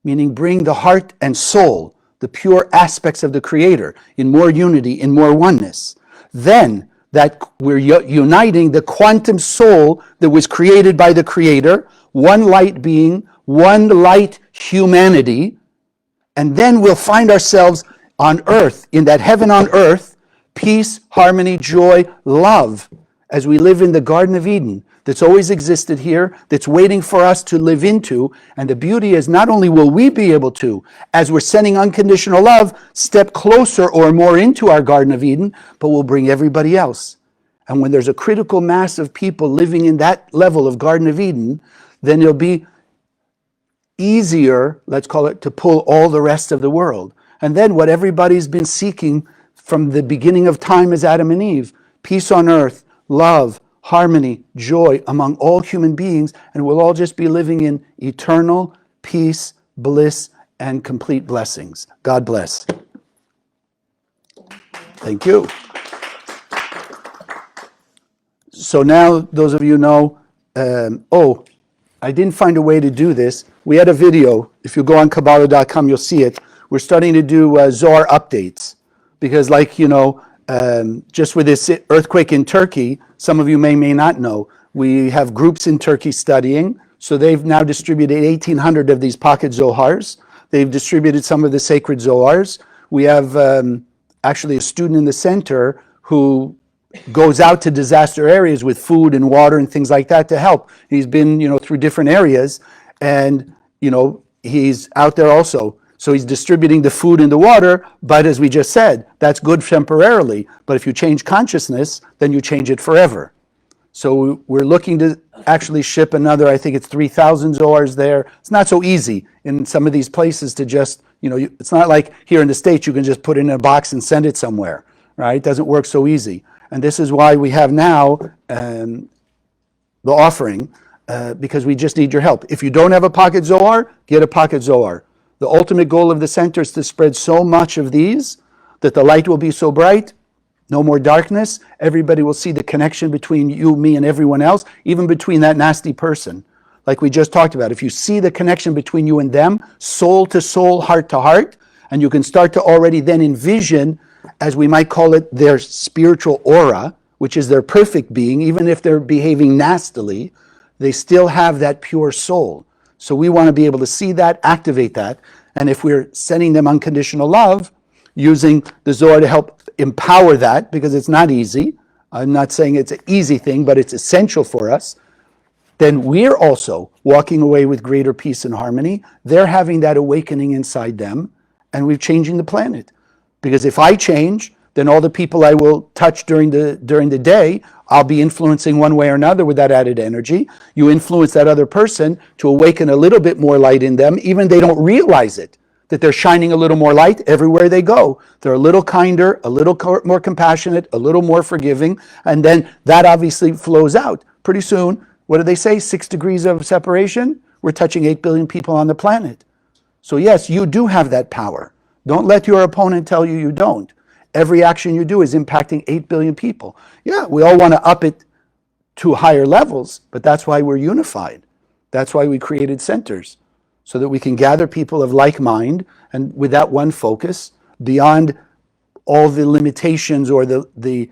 meaning bring the heart and soul, the pure aspects of the Creator, in more unity, in more oneness, then that we're uniting the quantum soul that was created by the Creator, one light being, one light humanity, and then we'll find ourselves on earth, in that heaven on earth, peace, harmony, joy, love, as we live in the Garden of Eden that's always existed here, that's waiting for us to live into. And the beauty is, not only will we be able to, as we're sending unconditional love, step closer or more into our Garden of Eden, but we'll bring everybody else. And when there's a critical mass of people living in that level of Garden of Eden, then it'll be easier, let's call it, to pull all the rest of the world. And then what everybody's been seeking from the beginning of time as Adam and Eve, peace on earth, love, harmony, joy among all human beings, and we'll all just be living in eternal peace, bliss, and complete blessings. God bless. Thank you. So now, those of you know, I didn't find a way to do this. We had a video. If you go on Kabbalah.com, you'll see it. We're starting to do Zohar updates. Because just with this earthquake in Turkey, some of you may not know, we have groups in Turkey studying. So they've now distributed 1,800 of these pocket Zohars. They've distributed some of the sacred Zohars. We have actually a student in the center who goes out to disaster areas with food and water and things like that to help. He's been, through different areas, and, he's out there also. So he's distributing the food and the water, but as we just said, that's good temporarily. But if you change consciousness, then you change it forever. So we're looking to actually ship another, I think it's 3,000 Zohars there. It's not so easy in some of these places to just, it's not like here in the States you can just put it in a box and send it somewhere, right? It doesn't work so easy. And this is why we have now the offering, because we just need your help. If you don't have a pocket Zohar, get a pocket Zohar. The ultimate goal of the center is to spread so much of these that the light will be so bright, No more darkness. Everybody will see the connection between you, me, and everyone else, even between that nasty person. Like we just talked about, if you see the connection between you and them, soul to soul, heart to heart, and you can start to already then envision, as we might call it, their spiritual aura, which is their perfect being, even if they're behaving nastily, they still have that pure soul. So we want to be able to see that, activate that, and if we're sending them unconditional love, using the Zohar to help empower that, because it's not easy. I'm not saying it's an easy thing, but it's essential for us. Then we're also walking away with greater peace and harmony. They're having that awakening inside them, and we're changing the planet. Because if I change, then all the people I will touch during the day, I'll be influencing one way or another with that added energy. You influence that other person to awaken a little bit more light in them, even they don't realize it, that they're shining a little more light everywhere they go. They're a little kinder, a little more compassionate, a little more forgiving, and then that obviously flows out. Pretty soon, what do they say? 6 degrees of separation? We're touching 8 billion people on the planet. So yes, you do have that power. Don't let your opponent tell you you don't. Every action you do is impacting 8 billion people. Yeah, we all want to up it to higher levels, but that's why we're unified. That's why we created centers, so that we can gather people of like mind, and with that one focus, beyond all the limitations or the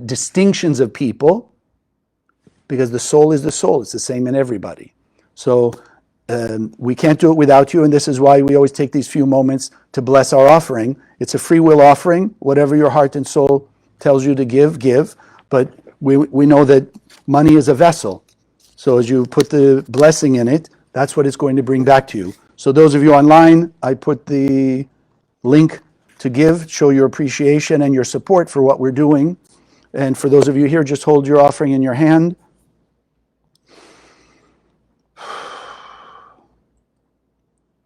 distinctions of people, because the soul is the soul. It's the same in everybody. So we can't do it without you, and this is why we always take these few moments to bless our offering. It's a free will offering. Whatever your heart and soul tells you to give, give. But we know that money is a vessel. So as you put the blessing in it, that's what it's going to bring back to you. So those of you online, I put the link to give, show your appreciation and your support for what we're doing. And for those of you here, just hold your offering in your hand.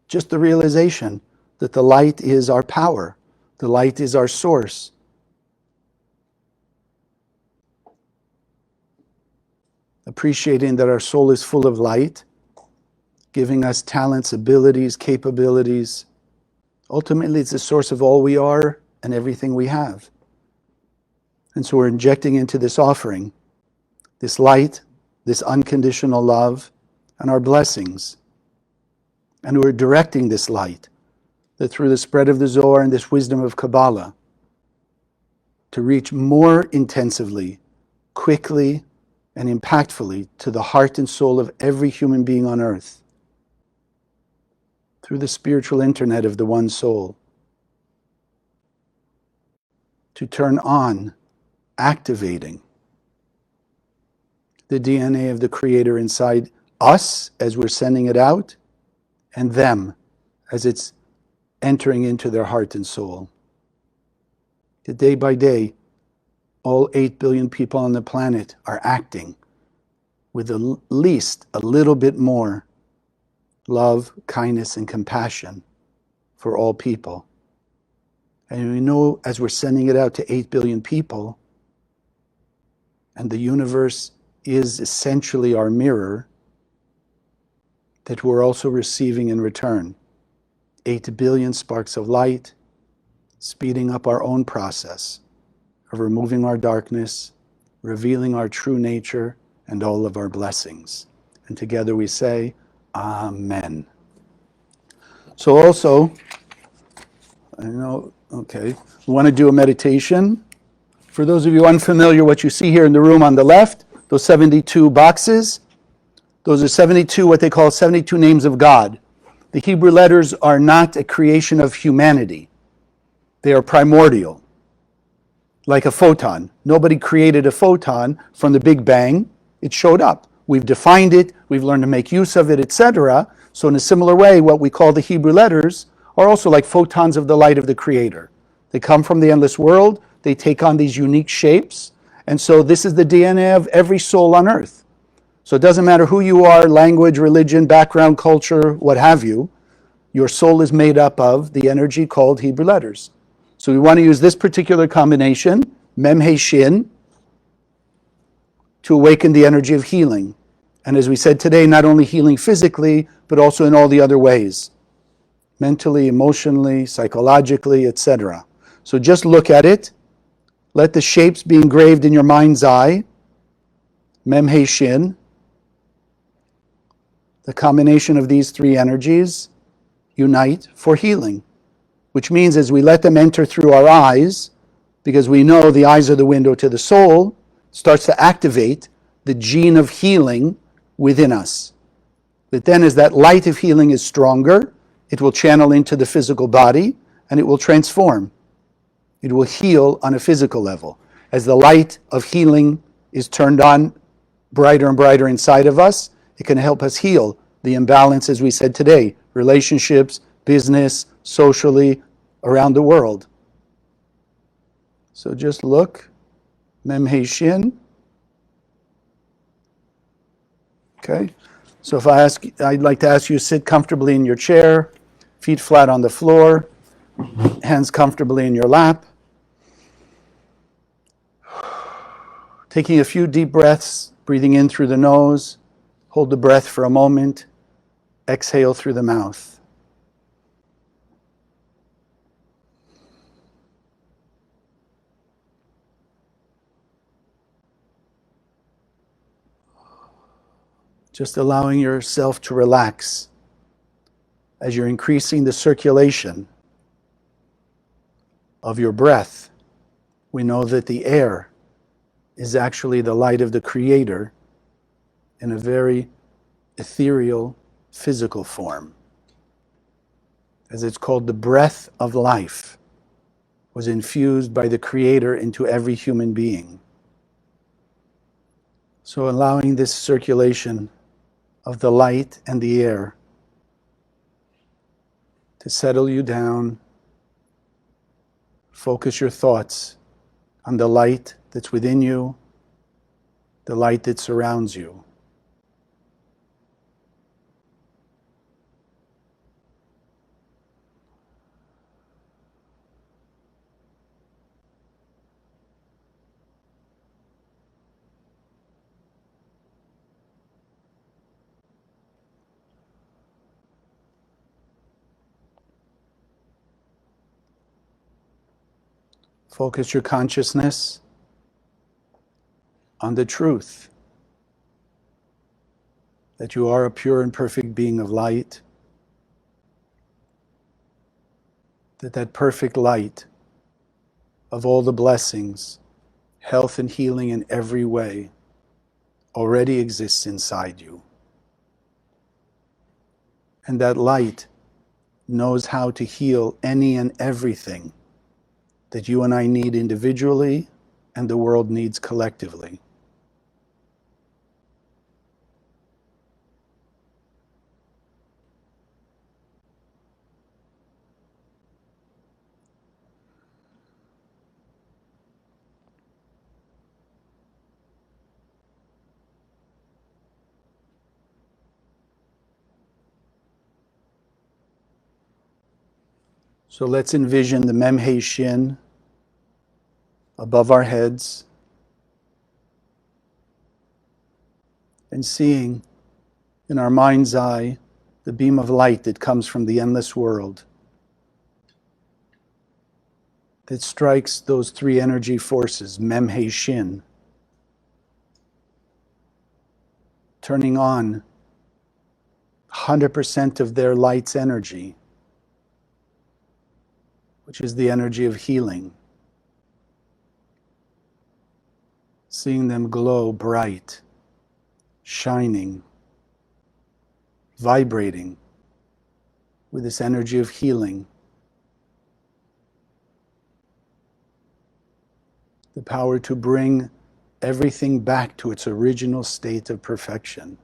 Just the realization that the light is our power. The light is our source. Appreciating that our soul is full of light, giving us talents, abilities, capabilities. Ultimately, it's the source of all we are and everything we have. And so we're injecting into this offering this light, this unconditional love, and our blessings. And we're directing this light, that through the spread of the Zohar and this wisdom of Kabbalah, to reach more intensively, quickly, and impactfully to the heart and soul of every human being on earth, through the spiritual internet of the one soul, to turn on, activating the DNA of the Creator inside us as we're sending it out, and them as it's entering into their heart and soul. That day by day, all 8 billion people on the planet are acting with at least a little bit more love, kindness, and compassion for all people. And we know as we're sending it out to 8 billion people, and the universe is essentially our mirror, that we're also receiving in return 8 billion sparks of light, speeding up our own process of removing our darkness, revealing our true nature, and all of our blessings. And together we say, Amen. So also, we want to do a meditation. For those of you unfamiliar, what you see here in the room on the left, those 72 boxes, those are 72, what they call 72 names of God. The Hebrew letters are not a creation of humanity. They are primordial, like a photon. Nobody created a photon from the Big Bang. It showed up. We've defined it, we've learned to make use of it, etc. So in a similar way, what we call the Hebrew letters are also like photons of the light of the Creator. They come from the endless world, they take on these unique shapes, and so this is the DNA of every soul on earth. So it doesn't matter who you are, language, religion, background, culture, what have you, your soul is made up of the energy called Hebrew letters. So we want to use this particular combination, Mem He Shin, to awaken the energy of healing. And as we said today, not only healing physically, but also in all the other ways, mentally, emotionally, psychologically, etc. So just look at it. Let the shapes be engraved in your mind's eye. Mem He Shin. The combination of these three energies unite for healing, which means as we let them enter through our eyes, because we know the eyes are the window to the soul, it starts to activate the gene of healing within us. But then as that light of healing is stronger, it will channel into the physical body and it will transform. It will heal on a physical level. As the light of healing is turned on brighter and brighter inside of us, it can help us heal the imbalance, as we said today, relationships, business, socially, around the world. So just look, Mem He Shin. Okay, so if I'd like to ask you to sit comfortably in your chair, feet flat on the floor, hands comfortably in your lap. Taking a few deep breaths, breathing in through the nose, hold the breath for a moment, exhale through the mouth. Just allowing yourself to relax as you're increasing the circulation of your breath. We know that the air is actually the light of the Creator in a very ethereal, physical form. As it's called, the breath of life was infused by the Creator into every human being. So allowing this circulation of the light and the air to settle you down, focus your thoughts on the light that's within you, the light that surrounds you. Focus your consciousness on the truth that you are a pure and perfect being of light, that perfect light of all the blessings, health and healing in every way, already exists inside you. And that light knows how to heal any and everything that you and I need individually and the world needs collectively. So let's envision the Mem He Shin above our heads and seeing in our mind's eye the beam of light that comes from the endless world that strikes those three energy forces, Mem He Shin, turning on 100% of their light's energy, which is the energy of healing. Seeing them glow bright, shining, vibrating with this energy of healing. The power to bring everything back to its original state of perfection.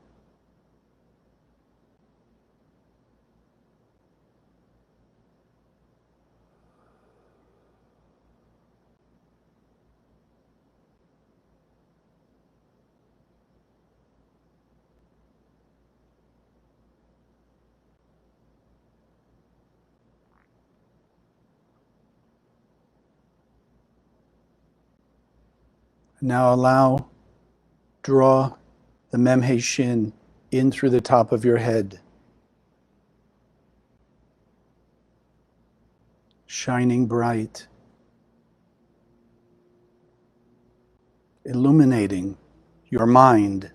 Now draw the Mem He Shin in through the top of your head, shining bright, illuminating your mind,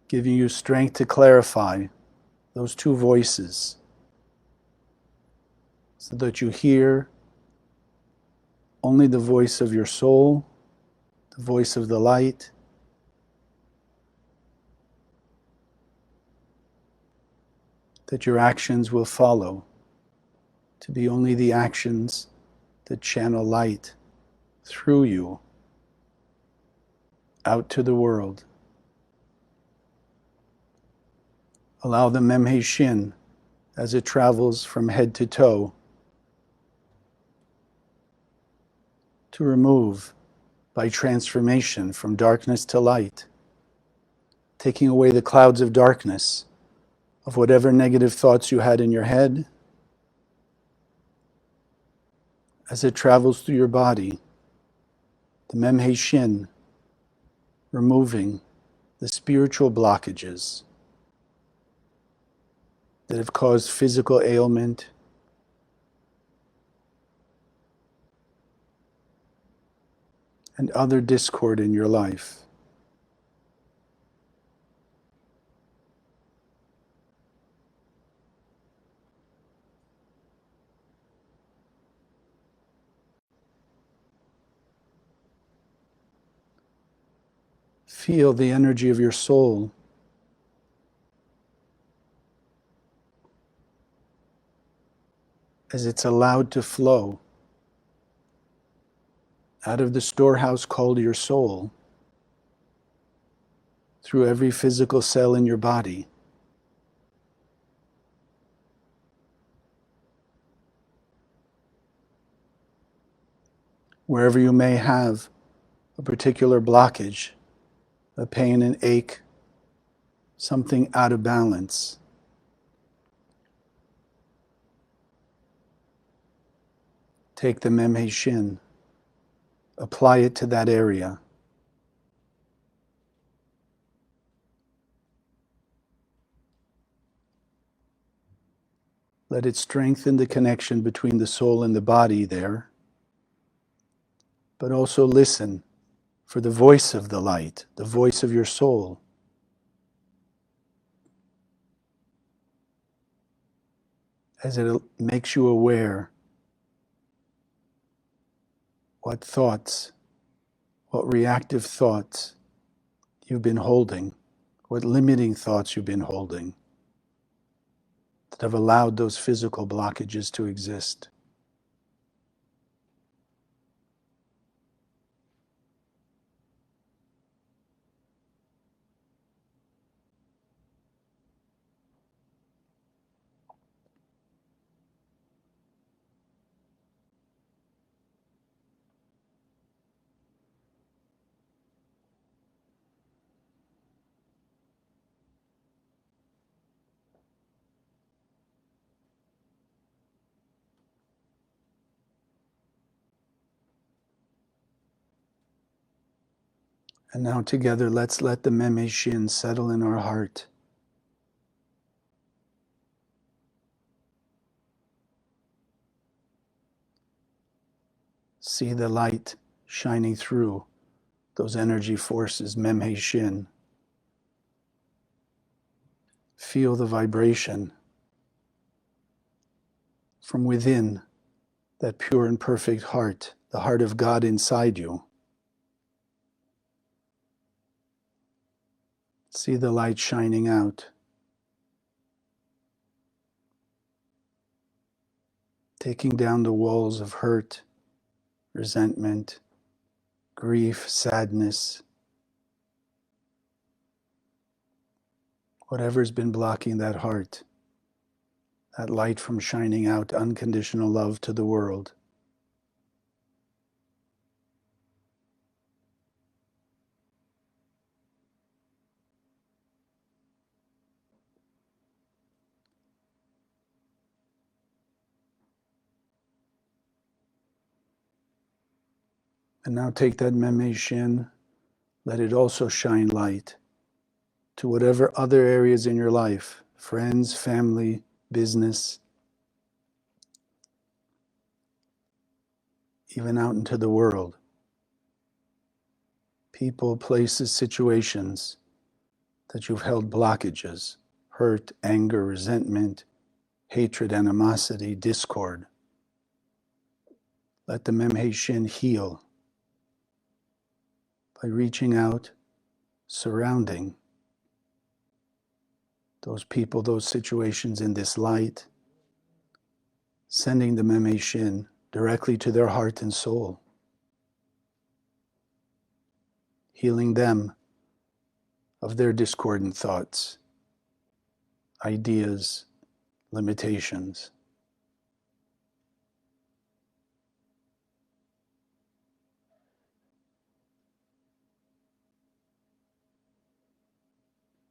giving you strength to clarify those two voices so that you hear only the voice of your soul, the voice of the light, that your actions will follow to be only the actions that channel light through you out to the world. Allow the Memhe Shin, as it travels from head to toe, to remove by transformation from darkness to light, taking away the clouds of darkness of whatever negative thoughts you had in your head. As it travels through your body, the Memhe Shin, removing the spiritual blockages that have caused physical ailment, and other discord in your life. Feel the energy of your soul as it's allowed to flow out of the storehouse called your soul through every physical cell in your body. Wherever you may have a particular blockage, a pain and ache, something out of balance, take the Memhe Shin, apply it to that area. Let it strengthen the connection between the soul and the body there, but also listen for the voice of the light, the voice of your soul. As it makes you aware what thoughts, what reactive thoughts you've been holding, what limiting thoughts you've been holding that have allowed those physical blockages to exist. And now together, let's let the Memhe Shin settle in our heart. See the light shining through those energy forces, Memhe Shin. Feel the vibration from within that pure and perfect heart, the heart of God inside you. See the light shining out, taking down the walls of hurt, resentment, grief, sadness, whatever's been blocking that heart, that light from shining out unconditional love to the world. And now take that Memhe Shin, let it also shine light to whatever other areas in your life, friends, family, business, even out into the world, People, places, situations that you've held blockages, hurt, anger, resentment, hatred, animosity, discord. Let the Mem Shin heal by reaching out, surrounding those people, those situations in this light, sending the Mem Shin directly to their heart and soul, healing them of their discordant thoughts, ideas, limitations.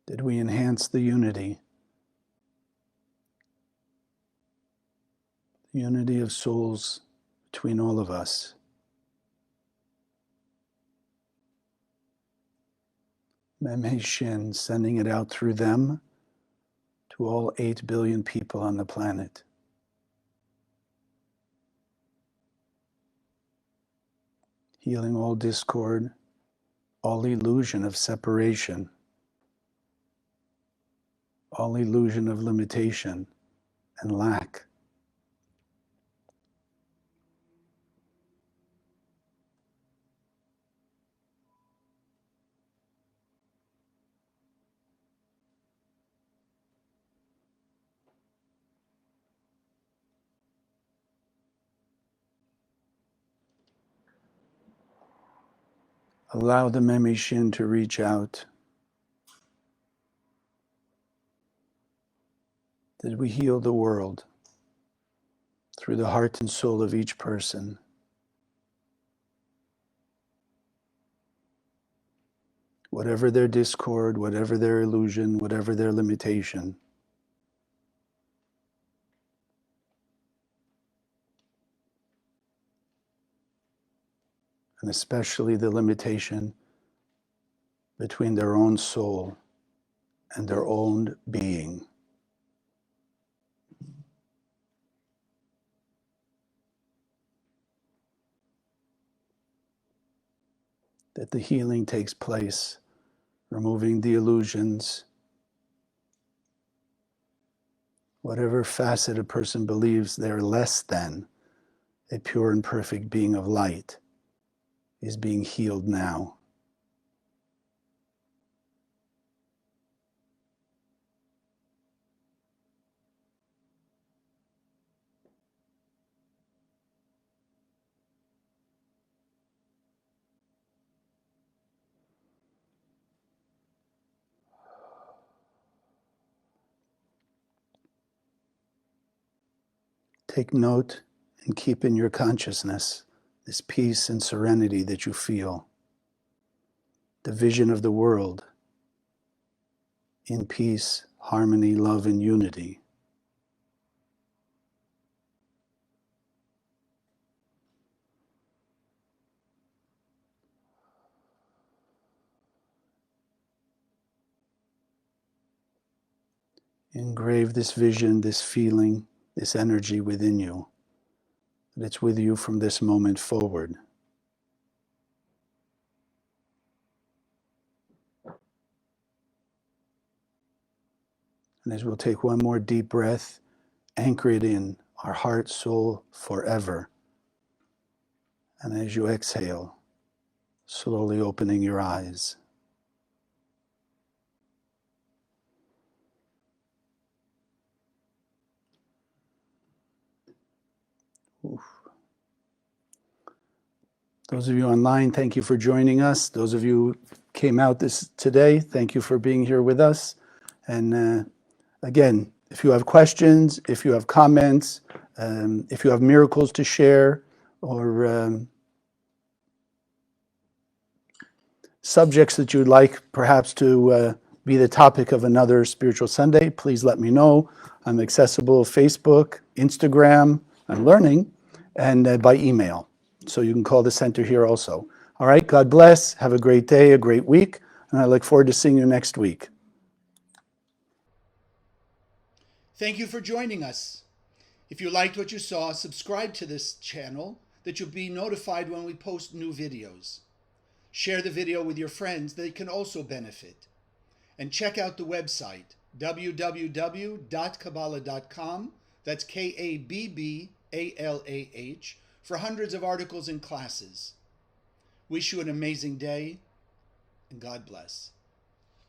Did we enhance the unity of souls between all of us? Mem Shin, sending it out through them to all 8 billion people on the planet. Healing all discord, all illusion of separation, all illusion of limitation and lack. Allow the Mem Shin to reach out. Did we heal the world through the heart and soul of each person? Whatever their discord, whatever their illusion, whatever their limitation. And especially the limitation between their own soul and their own being. That the healing takes place, removing the illusions. Whatever facet a person believes they're less than a pure and perfect being of light is being healed now. Take note and keep in your consciousness this peace and serenity that you feel. The vision of the world in peace, harmony, love, and unity. Engrave this vision, this feeling, this energy within you, that it's with you from this moment forward. And as we'll take one more deep breath, anchor it in our heart, soul, forever. And as you exhale, slowly opening your eyes. Oof. Those of you online, thank you for joining us. Those of you who came out today, thank you for being here with us. And again, if you have questions, if you have comments, if you have miracles to share, or subjects that you'd like perhaps to be the topic of another Spiritual Sunday, please let me know. I'm accessible Facebook, Instagram, I'm learning, and by email. So you can call the center here also. All right, God bless. Have a great day, a great week, and I look forward to seeing you next week. Thank you for joining us. If you liked what you saw, subscribe to this channel that you'll be notified when we post new videos. Share the video with your friends, they can also benefit. And check out the website, www.kabbalah.com, that's Kabbalah, for hundreds of articles and classes. Wish you an amazing day, and God bless.